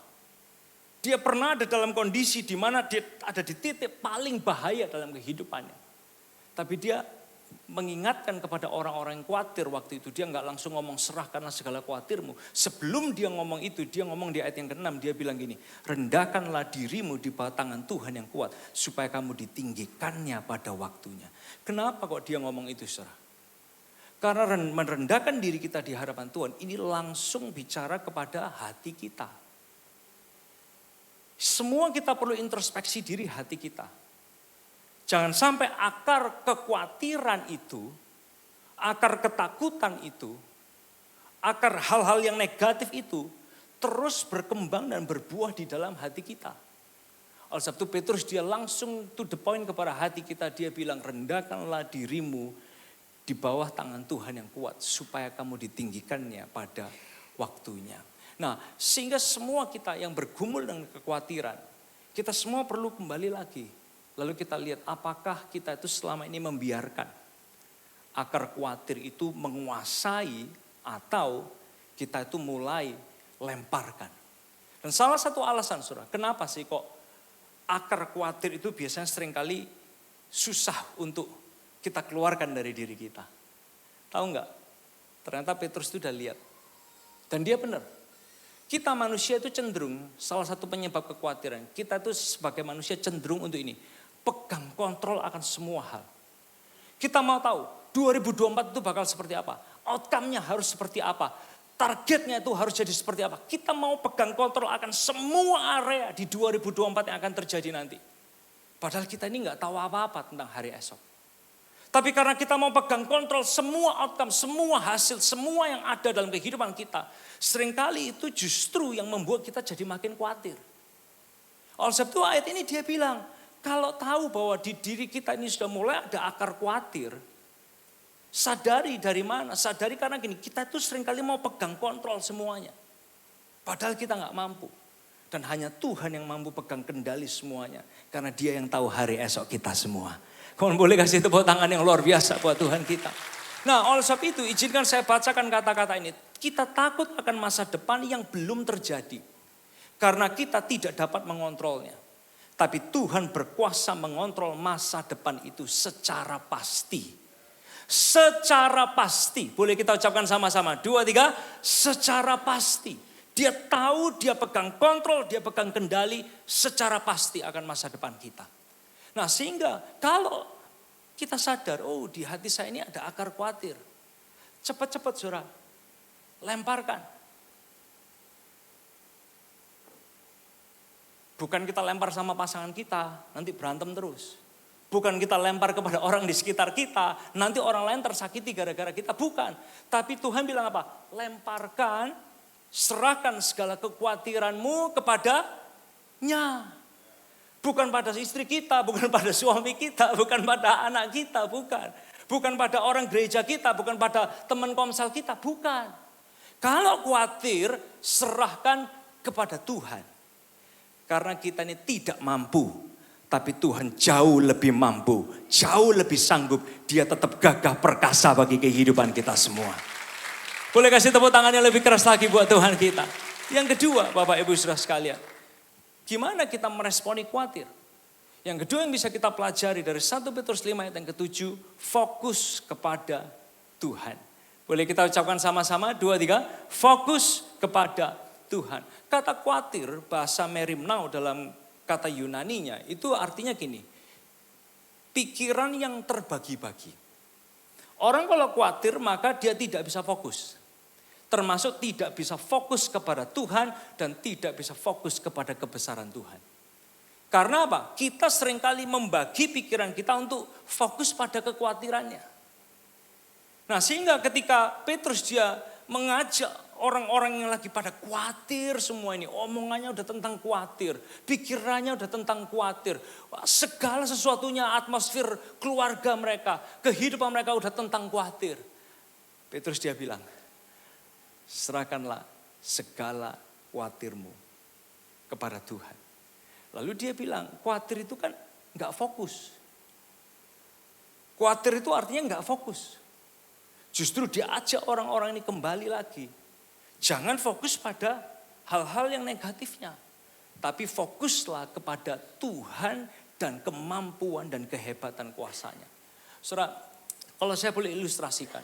Dia pernah ada dalam kondisi di mana dia ada di titik paling bahaya dalam kehidupannya. Tapi dia mengingatkan kepada orang-orang yang khawatir waktu itu. Dia nggak langsung ngomong serahkanlah segala khawatirmu. Sebelum dia ngomong itu, dia ngomong di ayat yang ke-6, dia bilang gini, rendahkanlah dirimu di bawah tangan Tuhan yang kuat, supaya kamu ditinggikannya pada waktunya. Kenapa kok dia ngomong itu, saudara? Karena merendahkan diri kita di hadapan Tuhan, ini langsung bicara kepada hati kita. Semua kita perlu introspeksi diri hati kita. Jangan sampai akar kekhawatiran itu, akar ketakutan itu, akar hal-hal yang negatif itu terus berkembang dan berbuah di dalam hati kita. Alsabtu Petrus dia langsung to the point kepada hati kita. Dia bilang rendahkanlah dirimu di bawah tangan Tuhan yang kuat, supaya kamu ditinggikannya pada waktunya. Nah, sehingga semua kita yang bergumul dengan kekhawatiran, kita semua perlu kembali lagi. Lalu kita lihat apakah kita itu selama ini membiarkan akar khawatir itu menguasai atau kita itu mulai lemparkan. Dan salah satu alasan, saudara, kenapa sih kok akar khawatir itu biasanya seringkali susah untuk kita keluarkan dari diri kita. Tahu nggak? Ternyata Petrus itu udah lihat. Dan dia benar. Kita manusia itu cenderung, salah satu penyebab kekhawatiran, kita itu sebagai manusia cenderung untuk ini, pegang kontrol akan semua hal. Kita mau tahu 2024 itu bakal seperti apa, outcome-nya harus seperti apa, targetnya itu harus jadi seperti apa. Kita mau pegang kontrol akan semua area di 2024 yang akan terjadi nanti. Padahal kita ini gak tahu apa-apa tentang hari esok. Tapi karena kita mau pegang kontrol semua outcome, semua hasil, semua yang ada dalam kehidupan kita, seringkali itu justru yang membuat kita jadi makin khawatir. Oleh sebab itu ayat ini dia bilang, kalau tahu bahwa di diri kita ini sudah mulai ada akar khawatir, sadari dari mana? Sadari karena gini, kita tuh seringkali mau pegang kontrol semuanya. Padahal kita gak mampu. Dan hanya Tuhan yang mampu pegang kendali semuanya. Karena dia yang tahu hari esok kita semua. Kamu boleh kasih tepuk tangan yang luar biasa buat Tuhan kita. Nah, oleh sebab itu izinkan saya bacakan kata-kata ini. Kita takut akan masa depan yang belum terjadi. Karena kita tidak dapat mengontrolnya. Tapi Tuhan berkuasa mengontrol masa depan itu secara pasti. Secara pasti. Boleh kita ucapkan sama-sama. 2, 3. Secara pasti. Dia tahu, dia pegang kontrol, dia pegang kendali secara pasti akan masa depan kita. Nah, sehingga kalau kita sadar, oh di hati saya ini ada akar khawatir. Cepat-cepat saudara, lemparkan. Bukan kita lempar sama pasangan kita, nanti berantem terus. Bukan kita lempar kepada orang di sekitar kita, nanti orang lain tersakiti gara-gara kita. Bukan. Tapi Tuhan bilang apa? Lemparkan, serahkan segala kekhawatiranmu kepadanya. Bukan pada istri kita, bukan pada suami kita, bukan pada anak kita, bukan. Bukan pada orang gereja kita, bukan pada teman komsel kita, bukan. Kalau khawatir, serahkan kepada Tuhan. Karena kita ini tidak mampu, tapi Tuhan jauh lebih mampu, jauh lebih sanggup. Dia tetap gagah perkasa bagi kehidupan kita semua. Boleh kasih tepuk tangan yang lebih keras lagi buat Tuhan kita. Yang kedua, Bapak Ibu Saudara sekalian. Gimana kita meresponi khawatir? Yang kedua yang bisa kita pelajari dari 1 Petrus 5 ayat yang ke-7, fokus kepada Tuhan. Boleh kita ucapkan sama-sama, 2, 3, fokus kepada Tuhan. Kata khawatir, bahasa merimnao dalam kata Yunaninya, itu artinya gini, pikiran yang terbagi-bagi. Orang kalau khawatir maka dia tidak bisa fokus. Termasuk tidak bisa fokus kepada Tuhan dan tidak bisa fokus kepada kebesaran Tuhan. Karena apa? Kita seringkali membagi pikiran kita untuk fokus pada kekhawatirannya. Nah, sehingga ketika Petrus dia mengajak orang-orang yang lagi pada khawatir semua ini, omongannya udah tentang khawatir, pikirannya udah tentang khawatir, segala sesuatunya, atmosfer keluarga mereka, kehidupan mereka udah tentang khawatir. Petrus dia bilang, serahkanlah segala khawatirmu kepada Tuhan. Lalu dia bilang, khawatir itu kan gak fokus. Khawatir itu artinya gak fokus. Justru dia ajak orang-orang ini kembali lagi. Jangan fokus pada hal-hal yang negatifnya. Tapi fokuslah kepada Tuhan dan kemampuan dan kehebatan kuasanya. Saudara, kalau saya boleh ilustrasikan.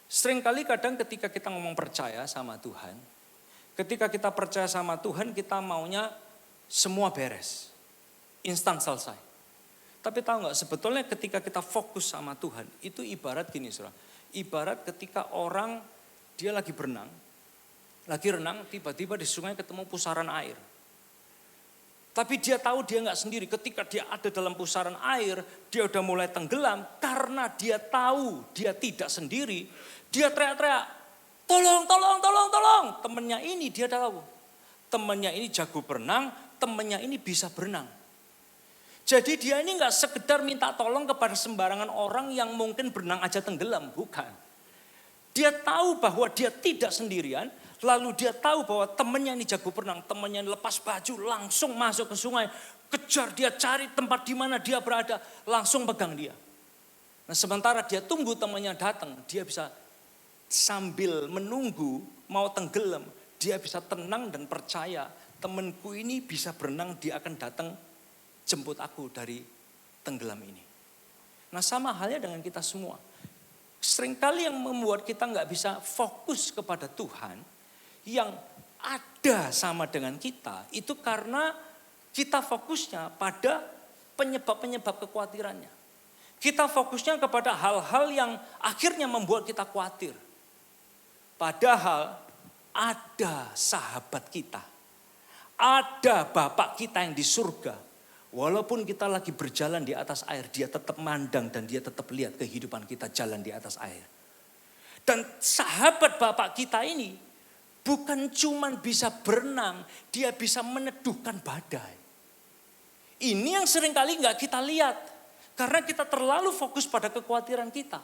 Seringkali kadang ketika kita ngomong percaya sama Tuhan. Ketika kita percaya sama Tuhan, kita maunya semua beres. Instan selesai. Tapi tahu gak, sebetulnya ketika kita fokus sama Tuhan, itu ibarat gini saudara. Ibarat ketika orang, dia lagi berenang. Lagi renang, tiba-tiba di sungai ketemu pusaran air. Tapi dia tahu dia gak sendiri. Ketika dia ada dalam pusaran air, dia udah mulai tenggelam. Karena dia tahu dia tidak sendiri. Dia teriak-teriak, tolong, tolong, tolong, tolong. Temennya ini dia tahu. Temennya ini jago berenang, temennya ini bisa berenang. Jadi dia ini gak sekedar minta tolong kepada sembarangan orang yang mungkin berenang aja tenggelam. Bukan. Dia tahu bahwa dia tidak sendirian. Lalu dia tahu bahwa temannya ini jago berenang. Temannya ini lepas baju langsung masuk ke sungai. Kejar dia, cari tempat di mana dia berada. Langsung pegang dia. Nah sementara dia tunggu temannya datang. Dia bisa sambil menunggu mau tenggelam. Dia bisa tenang dan percaya. Temanku ini bisa berenang, dia akan datang jemput aku dari tenggelam ini. Nah sama halnya dengan kita semua. Seringkali yang membuat kita gak bisa fokus kepada Tuhan, yang ada sama dengan kita, itu karena kita fokusnya pada penyebab-penyebab kekhawatirannya. Kita fokusnya kepada hal-hal yang akhirnya membuat kita khawatir. Padahal ada sahabat kita, ada Bapak kita yang di surga. Walaupun kita lagi berjalan di atas air, dia tetap mandang dan dia tetap lihat kehidupan kita jalan di atas air. Dan sahabat Bapak kita ini bukan cuma bisa berenang, dia bisa meneduhkan badai. Ini yang seringkali gak kita lihat. Karena kita terlalu fokus pada kekhawatiran kita.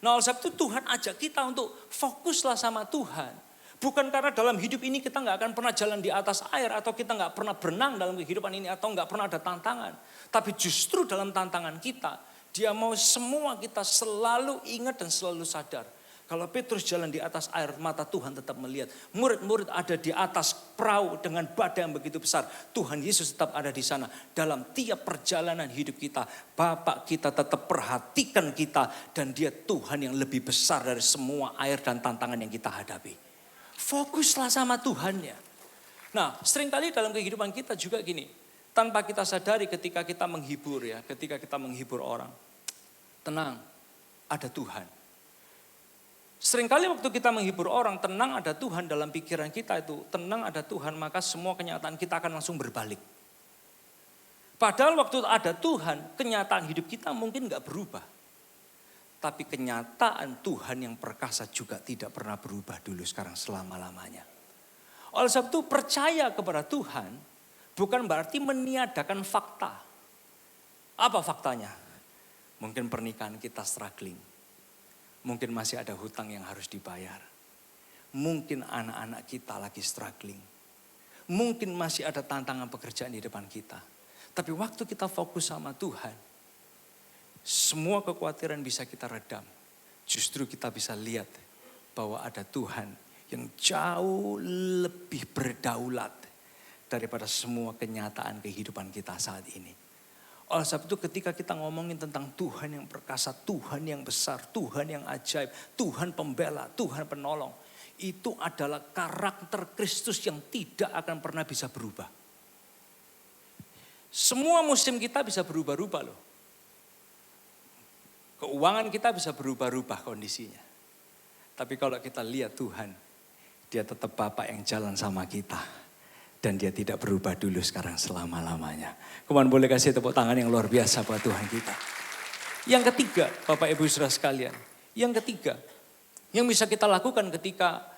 Nah oleh sebab itu Tuhan ajak kita untuk fokuslah sama Tuhan. Bukan karena dalam hidup ini kita gak akan pernah jalan di atas air. Atau kita gak pernah berenang dalam kehidupan ini. Atau gak pernah ada tantangan. Tapi justru dalam tantangan kita. Dia mau semua kita selalu ingat dan selalu sadar. Kalau Petrus jalan di atas air, mata Tuhan tetap melihat. Murid-murid ada di atas perahu dengan badai yang begitu besar. Tuhan Yesus tetap ada di sana. Dalam tiap perjalanan hidup kita, Bapak kita tetap perhatikan kita. Dan dia Tuhan yang lebih besar dari semua air dan tantangan yang kita hadapi. Fokuslah sama Tuhannya. Nah, seringkali dalam kehidupan kita juga gini. Tanpa kita sadari ketika kita menghibur ya, ketika kita menghibur orang. Tenang, ada Tuhan. Seringkali waktu kita menghibur orang, tenang ada Tuhan dalam pikiran kita itu. Tenang ada Tuhan, maka semua kenyataan kita akan langsung berbalik. Padahal waktu ada Tuhan, kenyataan hidup kita mungkin gak berubah. Tapi kenyataan Tuhan yang perkasa juga tidak pernah berubah dulu sekarang selama-lamanya. Oleh sebab itu percaya kepada Tuhan bukan berarti meniadakan fakta. Apa faktanya? Mungkin pernikahan kita struggling. Mungkin masih ada hutang yang harus dibayar. Mungkin anak-anak kita lagi struggling. Mungkin masih ada tantangan pekerjaan di depan kita. Tapi waktu kita fokus sama Tuhan, semua kekhawatiran bisa kita redam. Justru kita bisa lihat bahwa ada Tuhan yang jauh lebih berdaulat daripada semua kenyataan kehidupan kita saat ini. Oleh sebab itu ketika kita ngomongin tentang Tuhan yang perkasa, Tuhan yang besar, Tuhan yang ajaib, Tuhan pembela, Tuhan penolong. Itu adalah karakter Kristus yang tidak akan pernah bisa berubah. Semua musim kita bisa berubah-ubah loh. Keuangan kita bisa berubah-ubah kondisinya. Tapi kalau kita lihat Tuhan, dia tetap Bapa yang jalan sama kita. Dan dia tidak berubah dulu sekarang selama-lamanya. Kemudian boleh kasih tepuk tangan yang luar biasa buat Tuhan kita. Yang ketiga, Bapak Ibu Saudara sekalian. Yang ketiga, yang bisa kita lakukan ketika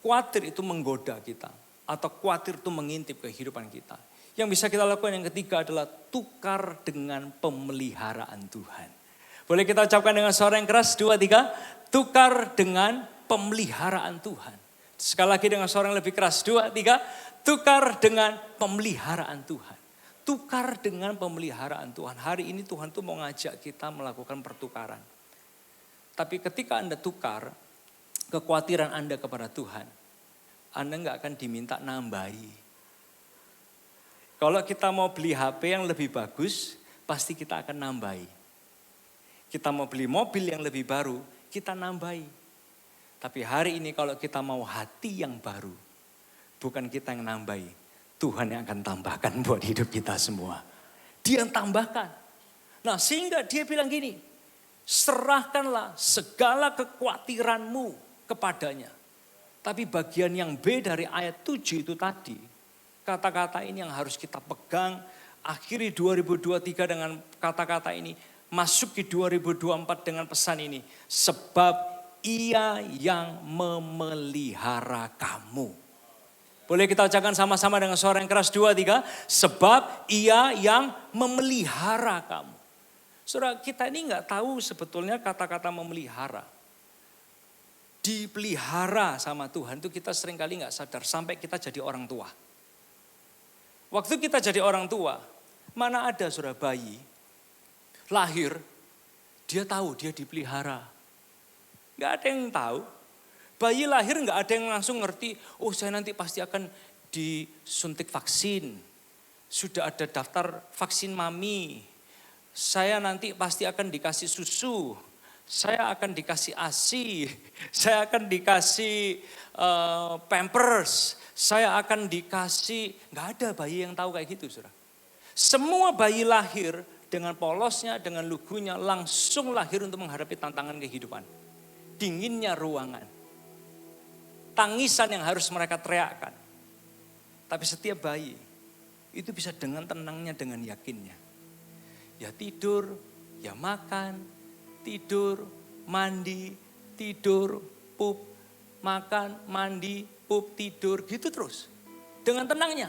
khawatir itu menggoda kita. Atau khawatir itu mengintip kehidupan kita. Yang bisa kita lakukan yang ketiga adalah tukar dengan pemeliharaan Tuhan. Boleh kita ucapkan dengan suara yang keras, 2, 3. Tukar dengan pemeliharaan Tuhan. Sekali lagi dengan suara yang lebih keras, 2, 3. Tukar dengan pemeliharaan Tuhan. Tukar dengan pemeliharaan Tuhan. Hari ini Tuhan tuh mau ngajak kita melakukan pertukaran. Tapi ketika Anda tukar kekhawatiran Anda kepada Tuhan, Anda nggak akan diminta nambahi. Kalau kita mau beli HP yang lebih bagus, pasti kita akan nambahi. Kita mau beli mobil yang lebih baru, kita nambahi. Tapi hari ini kalau kita mau hati yang baru, bukan kita yang nambahi, Tuhan yang akan tambahkan buat hidup kita semua. Dia yang tambahkan. Nah sehingga dia bilang gini, serahkanlah segala kekhawatiranmu kepadanya. Tapi bagian yang B dari ayat 7 itu tadi, kata-kata ini yang harus kita pegang, akhiri 2023 dengan kata-kata ini, masuk ke 2024 dengan pesan ini, sebab Ia yang memelihara kamu. Boleh kita ucapkan sama-sama dengan suara yang keras, 2, 3. Sebab Ia yang memelihara kamu. Saudara, kita ini nggak tahu sebetulnya kata-kata memelihara. Dipelihara sama Tuhan itu kita seringkali nggak sadar sampai kita jadi orang tua. Waktu kita jadi orang tua, mana ada saudara bayi lahir, dia tahu dia dipelihara. Nggak ada yang tahu. Bayi lahir nggak ada yang langsung ngerti, oh saya nanti pasti akan disuntik vaksin. Sudah ada daftar vaksin mami. Saya nanti pasti akan dikasih susu. Saya akan dikasih ASI. Saya akan dikasih Pampers. Saya akan dikasih, nggak ada bayi yang tahu kayak gitu saudara. Semua bayi lahir dengan polosnya, dengan lugunya langsung lahir untuk menghadapi tantangan kehidupan. Dinginnya ruangan. Tangisan yang harus mereka teriakkan. Tapi setiap bayi itu bisa dengan tenangnya, dengan yakinnya. Ya tidur, ya makan, tidur, mandi, tidur, pup, makan, mandi, pup, tidur, gitu terus. Dengan tenangnya.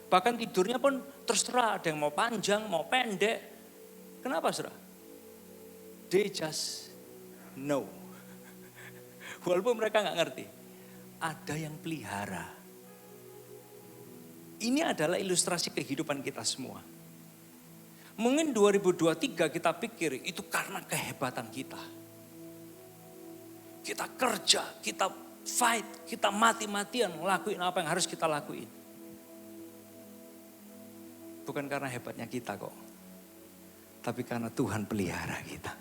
Bahkan tidurnya pun terserah, ada yang mau panjang, mau pendek. Kenapa saudara? They just know. Walaupun mereka gak ngerti. Ada yang pelihara. Ini adalah ilustrasi kehidupan kita semua. Mungkin 2023 kita pikir itu karena kehebatan kita. Kita kerja, kita fight, kita mati-matian ngelakuin apa yang harus kita lakuin. Bukan karena hebatnya kita kok. Tapi karena Tuhan pelihara kita.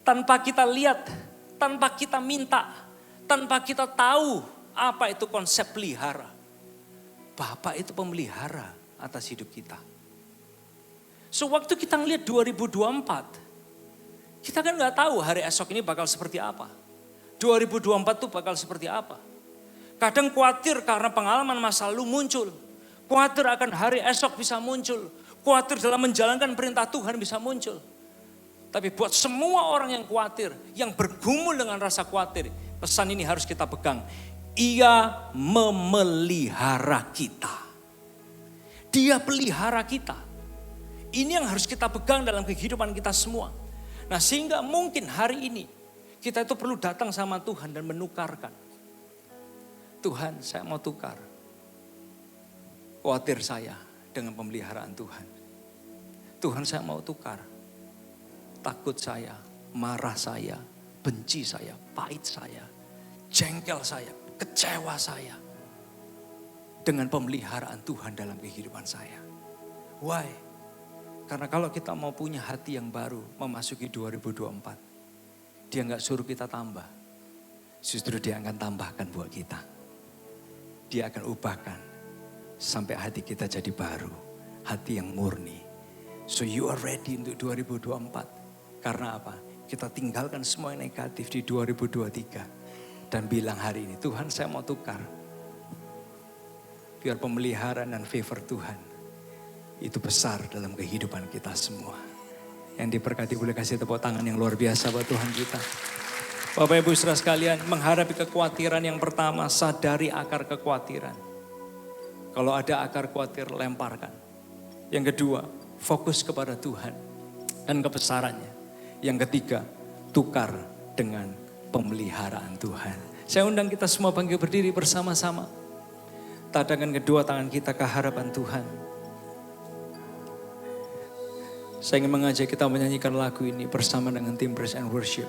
Tanpa kita lihat, tanpa kita minta, tanpa kita tahu apa itu konsep pelihara. Bapa itu pemelihara atas hidup kita. Sewaktu kita ngelihat 2024, kita kan gak tahu hari esok ini bakal seperti apa. 2024 itu bakal seperti apa. Kadang khawatir karena pengalaman masa lalu muncul. Khawatir akan hari esok bisa muncul. Khawatir dalam menjalankan perintah Tuhan bisa muncul. Tapi buat semua orang yang khawatir, yang bergumul dengan rasa khawatir, pesan ini harus kita pegang. Ia memelihara kita. Dia pelihara kita. Ini yang harus kita pegang dalam kehidupan kita semua. Nah sehingga mungkin hari ini kita itu perlu datang sama Tuhan dan menukarkan. Tuhan, saya mau tukar khawatir saya dengan pemeliharaan Tuhan. Tuhan, saya mau tukar takut saya, marah saya, benci saya, pahit saya, jengkel saya, kecewa saya dengan pemeliharaan Tuhan dalam kehidupan saya. Why? Karena kalau kita mau punya hati yang baru memasuki 2024, dia nggak suruh kita tambah. Justru dia akan tambahkan buat kita. Dia akan ubahkan sampai hati kita jadi baru. Hati yang murni. So you are ready untuk 2024. Karena apa? Kita tinggalkan semua yang negatif di 2023. Dan bilang hari ini, Tuhan saya mau tukar. Biar pemeliharaan dan favor Tuhan itu besar dalam kehidupan kita semua. Yang diberkati boleh kasih tepuk tangan yang luar biasa buat Tuhan kita. Bapak Ibu saudara sekalian, menghadapi kekhawatiran yang pertama, sadari akar kekhawatiran. Kalau ada akar khawatir, lemparkan. Yang kedua, fokus kepada Tuhan dan kebesarannya. Yang ketiga, tukar dengan pemeliharaan Tuhan. Saya undang kita semua bangkit berdiri bersama-sama. Tadangkan kedua tangan kita ke hadapan Tuhan. Saya ingin mengajak kita menyanyikan lagu ini bersama dengan tim Praise and Worship.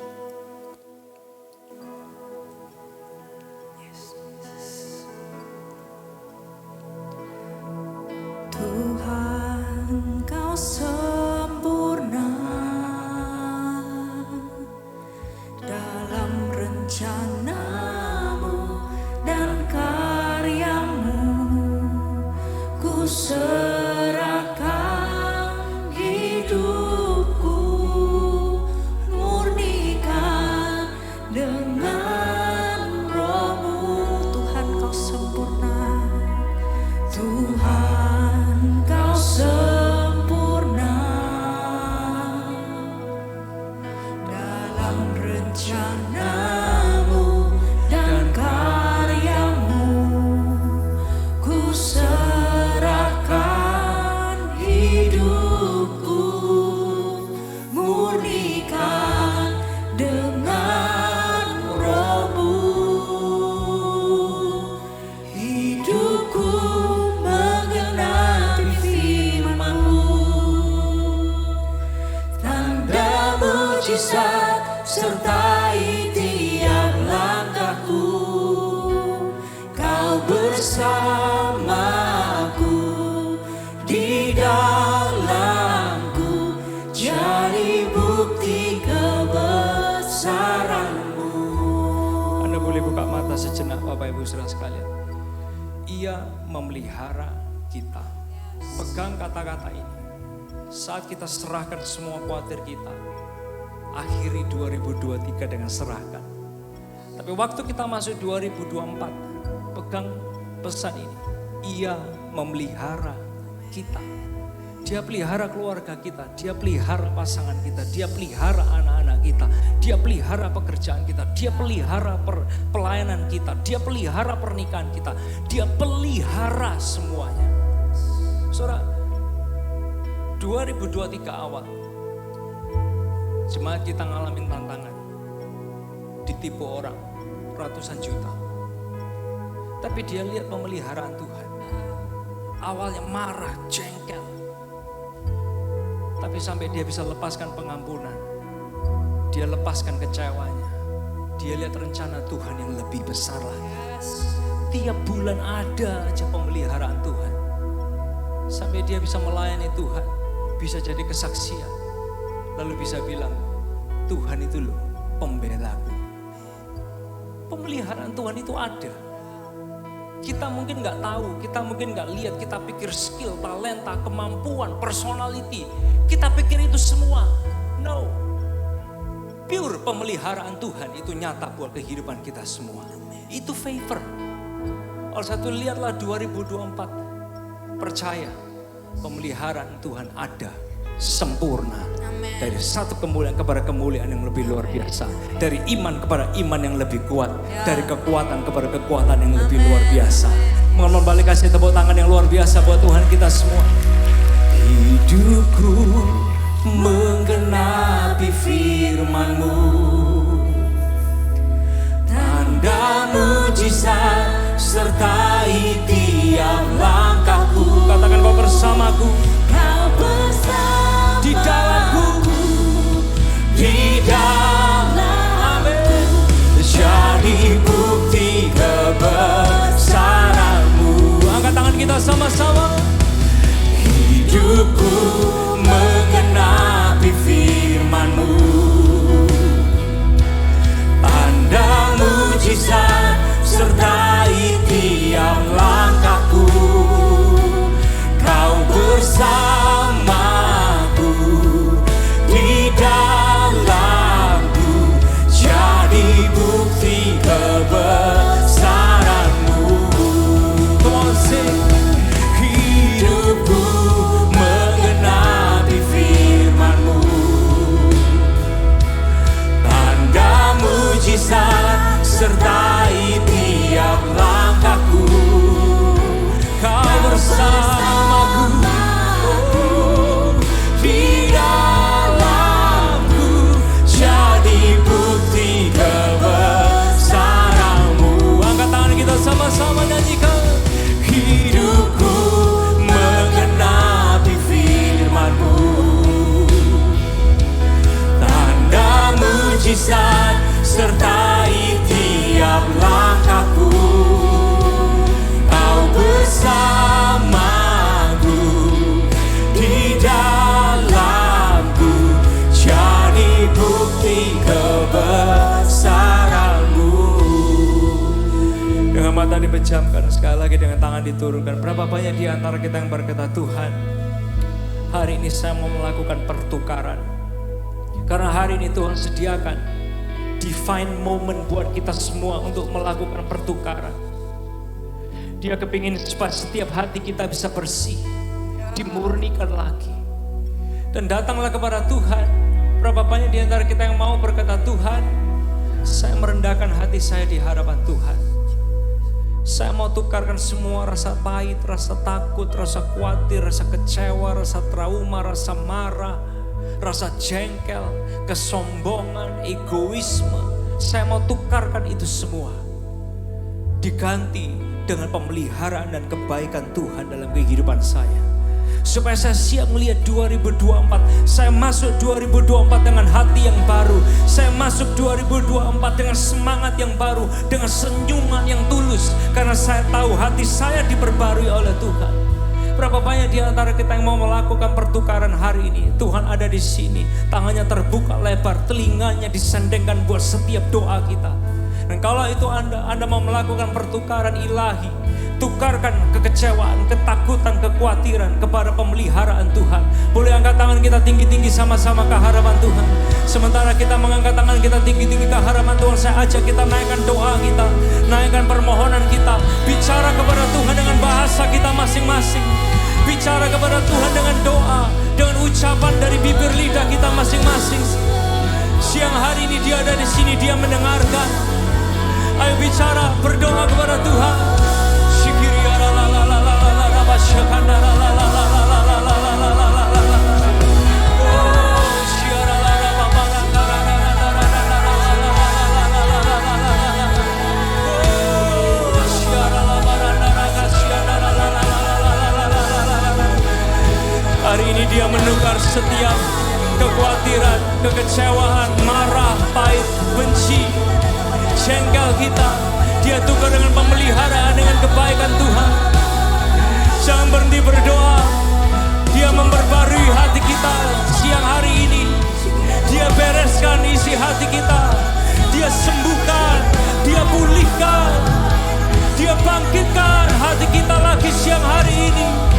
Tuhan, Kau sempurna dalam rencana-Mu dan karya-Mu. Ku serahkan hidupku, murnikan dengan Roh-Mu. Tuhan, Kau sempurna. Tuhan, Kau sempurna dalam rencana-Mu dan karya-Mu. Ku serahkan hidupku, murnikan dengan Roh-Mu. Hidupku menggenapi firman-Mu, tanda mujizat sertai tiap langkahku. Kau bersamaku di dalamku, jadi bukti kebesaran-Mu. Anda boleh buka mata sejenak Bapak Ibu saudara sekalian. Ia memelihara kita. Pegang kata-kata ini. Saat kita serahkan semua khawatir kita, akhiri 2023 dengan serahkan. Tapi waktu kita masuk 2024, pegang pesan ini. Ia memelihara kita. Dia pelihara keluarga kita, dia pelihara pasangan kita, dia pelihara anak-anak kita, dia pelihara pekerjaan kita, dia pelihara pelayanan kita, dia pelihara pernikahan kita, dia pelihara semuanya. Saudara, 2023 awal, jemaat kita ngalamin tantangan, ditipu orang ratusan juta. Tapi dia lihat pemeliharaan Tuhan. Awalnya marah, jengkel. Tapi sampai dia bisa lepaskan pengampunan. Dia lepaskan kecewanya. Dia lihat rencana Tuhan yang lebih besar lagi. Tiap bulan ada aja pemeliharaan Tuhan. Sampai dia bisa melayani Tuhan. Bisa jadi kesaksian. Lalu bisa bilang, Tuhan itu loh pembelaku. Pemeliharaan Tuhan itu ada. Kita mungkin gak tahu, kita mungkin gak lihat, kita pikir skill, talenta, kemampuan, personality. Kita pikir itu semua. No. Pure pemeliharaan Tuhan itu nyata buat kehidupan kita semua. Itu favor. Oleh satu lihatlah 2024. Percaya pemeliharaan Tuhan ada. Sempurna. Dari satu kemuliaan kepada kemuliaan yang lebih luar biasa. Dari iman kepada iman yang lebih kuat. Dari kekuatan kepada kekuatan yang lebih luar biasa. Mohon balik kasih tepuk tangan yang luar biasa buat Tuhan kita semua. Hidupku menggenapi firman-Mu, tanda mujizat sertai tiap langkahku. Katakan kau bersamaku. Kau bersamaku di dalamku, di dalamku, jadi bukti kebesaran-Mu. Angkat tangan kita sama-sama. Hidupku sertai tiap langkahku. Kau bersamaku, di dalamku, jadi bukti kebesaranmu. Angkat tangan kita sama-sama nyanyikan. Hidupku menggenapi firman-Mu, tanda mujizat sertai tiap langkahku. Kau bersamaku, di dalamku, jadi bukti kebesaran-Mu. Dengan mata dipejamkan, sekali lagi dengan tangan diturunkan. Berapa banyak di antara kita yang berkata, Tuhan, hari ini saya mau melakukan pertukaran. Karena hari ini Tuhan sediakan divine moment buat kita semua untuk melakukan pertukaran. Dia kepingin supaya setiap hati kita bisa bersih, dimurnikan lagi. Dan datanglah kepada Tuhan. Berapa banyak di antara kita yang mau berkata, Tuhan, saya merendahkan hati saya di hadapan Tuhan. Saya mau tukarkan semua rasa pahit, rasa takut, rasa khawatir, rasa kecewa, rasa trauma, rasa marah, rasa jengkel, kesombongan, egoisme. Saya mau tukarkan itu semua, diganti dengan pemeliharaan dan kebaikan Tuhan dalam kehidupan saya. Supaya saya siap melihat 2024. Saya masuk 2024 dengan hati yang baru. Saya masuk 2024 dengan semangat yang baru, dengan senyuman yang tulus. Karena saya tahu hati saya diperbarui oleh Tuhan. Berapa banyak di antara kita yang mau melakukan pertukaran hari ini? Tuhan ada di sini, tangannya terbuka lebar, telinganya disendengkan buat setiap doa kita. Dan kalau itu Anda mau melakukan pertukaran ilahi, tukarkan kekecewaan, ketakutan, kekhawatiran kepada pemeliharaan Tuhan. Boleh angkat tangan kita tinggi-tinggi sama-sama ke hadapan Tuhan. Sementara kita mengangkat tangan kita tinggi-tinggi ke hadapan Tuhan, saya ajak kita naikkan doa kita, naikkan permohonan kita. Bicara kepada Tuhan dengan bahasa kita masing-masing. Bicara kepada Tuhan dengan doa, dengan ucapan dari bibir lidah kita masing-masing. Siang hari ini dia ada di sini, dia mendengarkan. Ayo bicara, berdoa kepada Tuhan. Hari ini dia menukar setiap kekhawatiran, kekecewaan, marah, pahit, benci, jengkel kita. Dia tukar dengan pemeliharaan, dengan kebaikan Tuhan. Jangan berhenti berdoa. Dia memperbarui hati kita siang hari ini. Dia bereskan isi hati kita. Dia sembuhkan, dia pulihkan, dia bangkitkan hati kita lagi siang hari ini.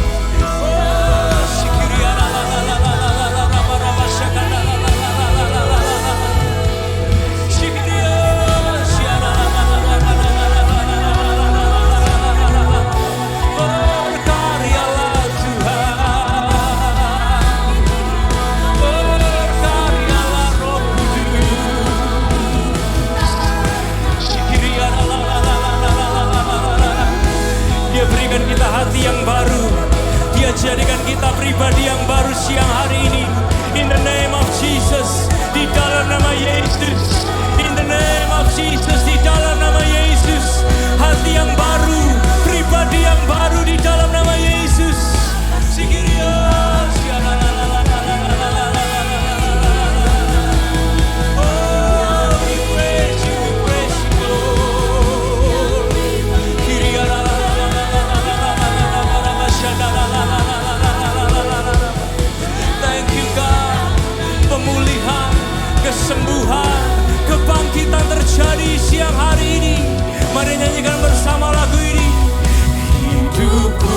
Kita hati yang baru, dia jadikan kita pribadi yang baru siang hari ini. In the name of Jesus, di dalam nama Yesus. In the name of Jesus, di dalam nama Yesus. Hati yang baru, pribadi yang baru di dalam nama Yesus. Kesembuhan, kebangkitan terjadi siang hari ini. Mari nyanyikan bersama lagu ini. Hidupku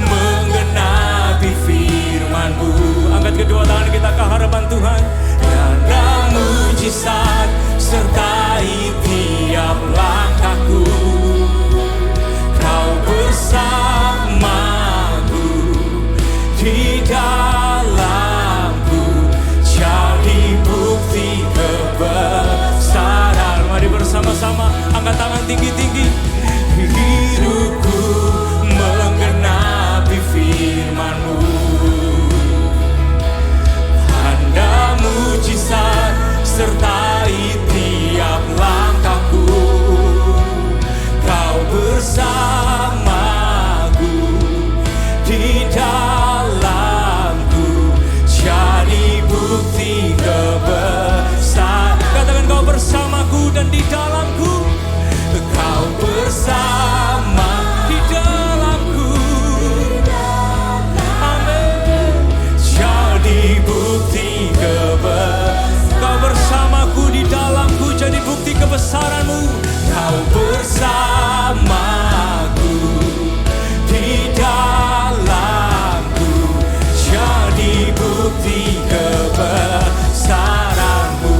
menggenapi firman-Mu. Angkat kedua tangan kita ke hadapan Tuhan. Tanda mujizat sertai tiap langkahku. Kau bersamaku, di dalamku, jadi bukti kebesaran. Mari bersama-sama Angkat tangan tinggi-tinggi. Hidupku menggenapi firman-Mu. Tanda mujizat sertai tiap langkahku. Kau bersamaku di dalamku, jadi bukti kebesaran. Katakan kau bersamaku dan di dalamku. Kau bersama di dalamku. Amin. Jadi bukti kebesaran. Kau bersamaku di dalamku, jadi bukti kebesaran-Mu. Kau bersamaku di dalamku, jadi bukti kebesaran-Mu.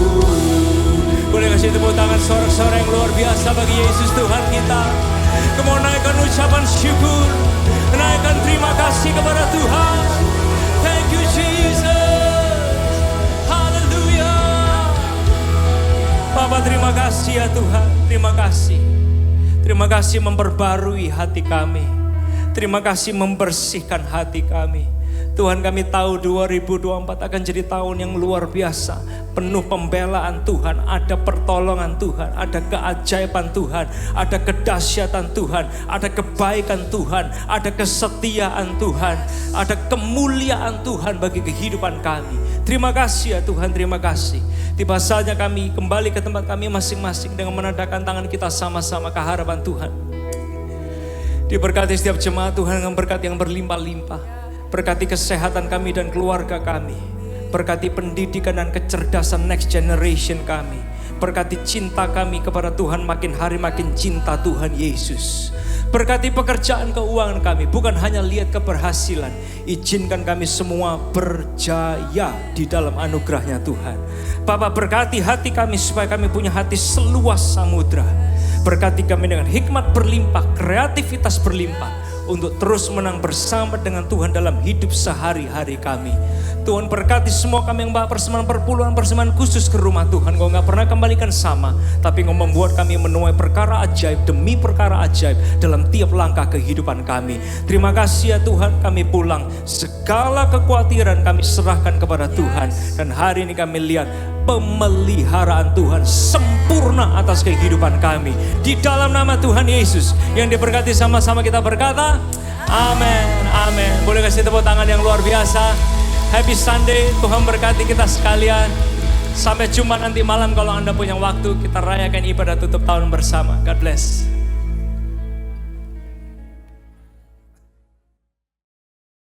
Boleh kasih tepuk tangan sorak-sorak yang luar biasa bagi Yesus Tuhan kita. Kamu naikkan ucapan syukur, naikkan terima kasih kepada Tuhan. Thank you Jesus. Haleluya. Bapa, terima kasih ya Tuhan. Terima kasih. Terima kasih memperbarui hati kami. Terima kasih membersihkan hati kami. Tuhan, kami tahu 2024 akan jadi tahun yang luar biasa. Penuh pembelaan Tuhan, ada pertolongan Tuhan, ada keajaiban Tuhan, ada kedahsyatan Tuhan, ada kebaikan Tuhan, ada kesetiaan Tuhan, ada kemuliaan Tuhan bagi kehidupan kami. Terima kasih ya Tuhan, terima kasih. Tiba saatnya kami kembali ke tempat kami masing-masing dengan menadahkan tangan kita sama-sama ke hadapan Tuhan. Diberkati setiap jemaat Tuhan dengan berkat yang berlimpah-limpah. Berkati kesehatan kami dan keluarga kami. Berkati pendidikan dan kecerdasan next generation kami. Berkati cinta kami kepada Tuhan, makin hari makin cinta Tuhan Yesus. Berkati pekerjaan keuangan kami, bukan hanya lihat keberhasilan. Izinkan kami semua berjaya di dalam anugerahnya Tuhan. Bapa, berkati hati kami supaya kami punya hati seluas samudra. Berkati kami dengan hikmat berlimpah, kreativitas berlimpah, untuk terus menang bersama dengan Tuhan dalam hidup sehari-hari kami. Tuhan, berkati semua kami yang bawa persembahan perpuluhan, persembahan khusus ke rumah Tuhan. Kau gak pernah kembalikan sama, tapi Kau membuat kami menuai perkara ajaib demi perkara ajaib dalam tiap langkah kehidupan kami. Terima kasih ya Tuhan, kami pulang. Segala kekhawatiran kami serahkan kepada Tuhan. Dan hari ini kami lihat pemeliharaan Tuhan sempurna atas kehidupan kami. Di dalam nama Tuhan Yesus yang diberkati, sama-sama kita berkata amin, amin. Boleh kasih tepuk tangan yang luar biasa. Happy Sunday, Tuhan berkati kita sekalian. Sampai jumpa nanti malam kalau Anda punya waktu, kita rayakan ibadah tutup tahun bersama. God bless.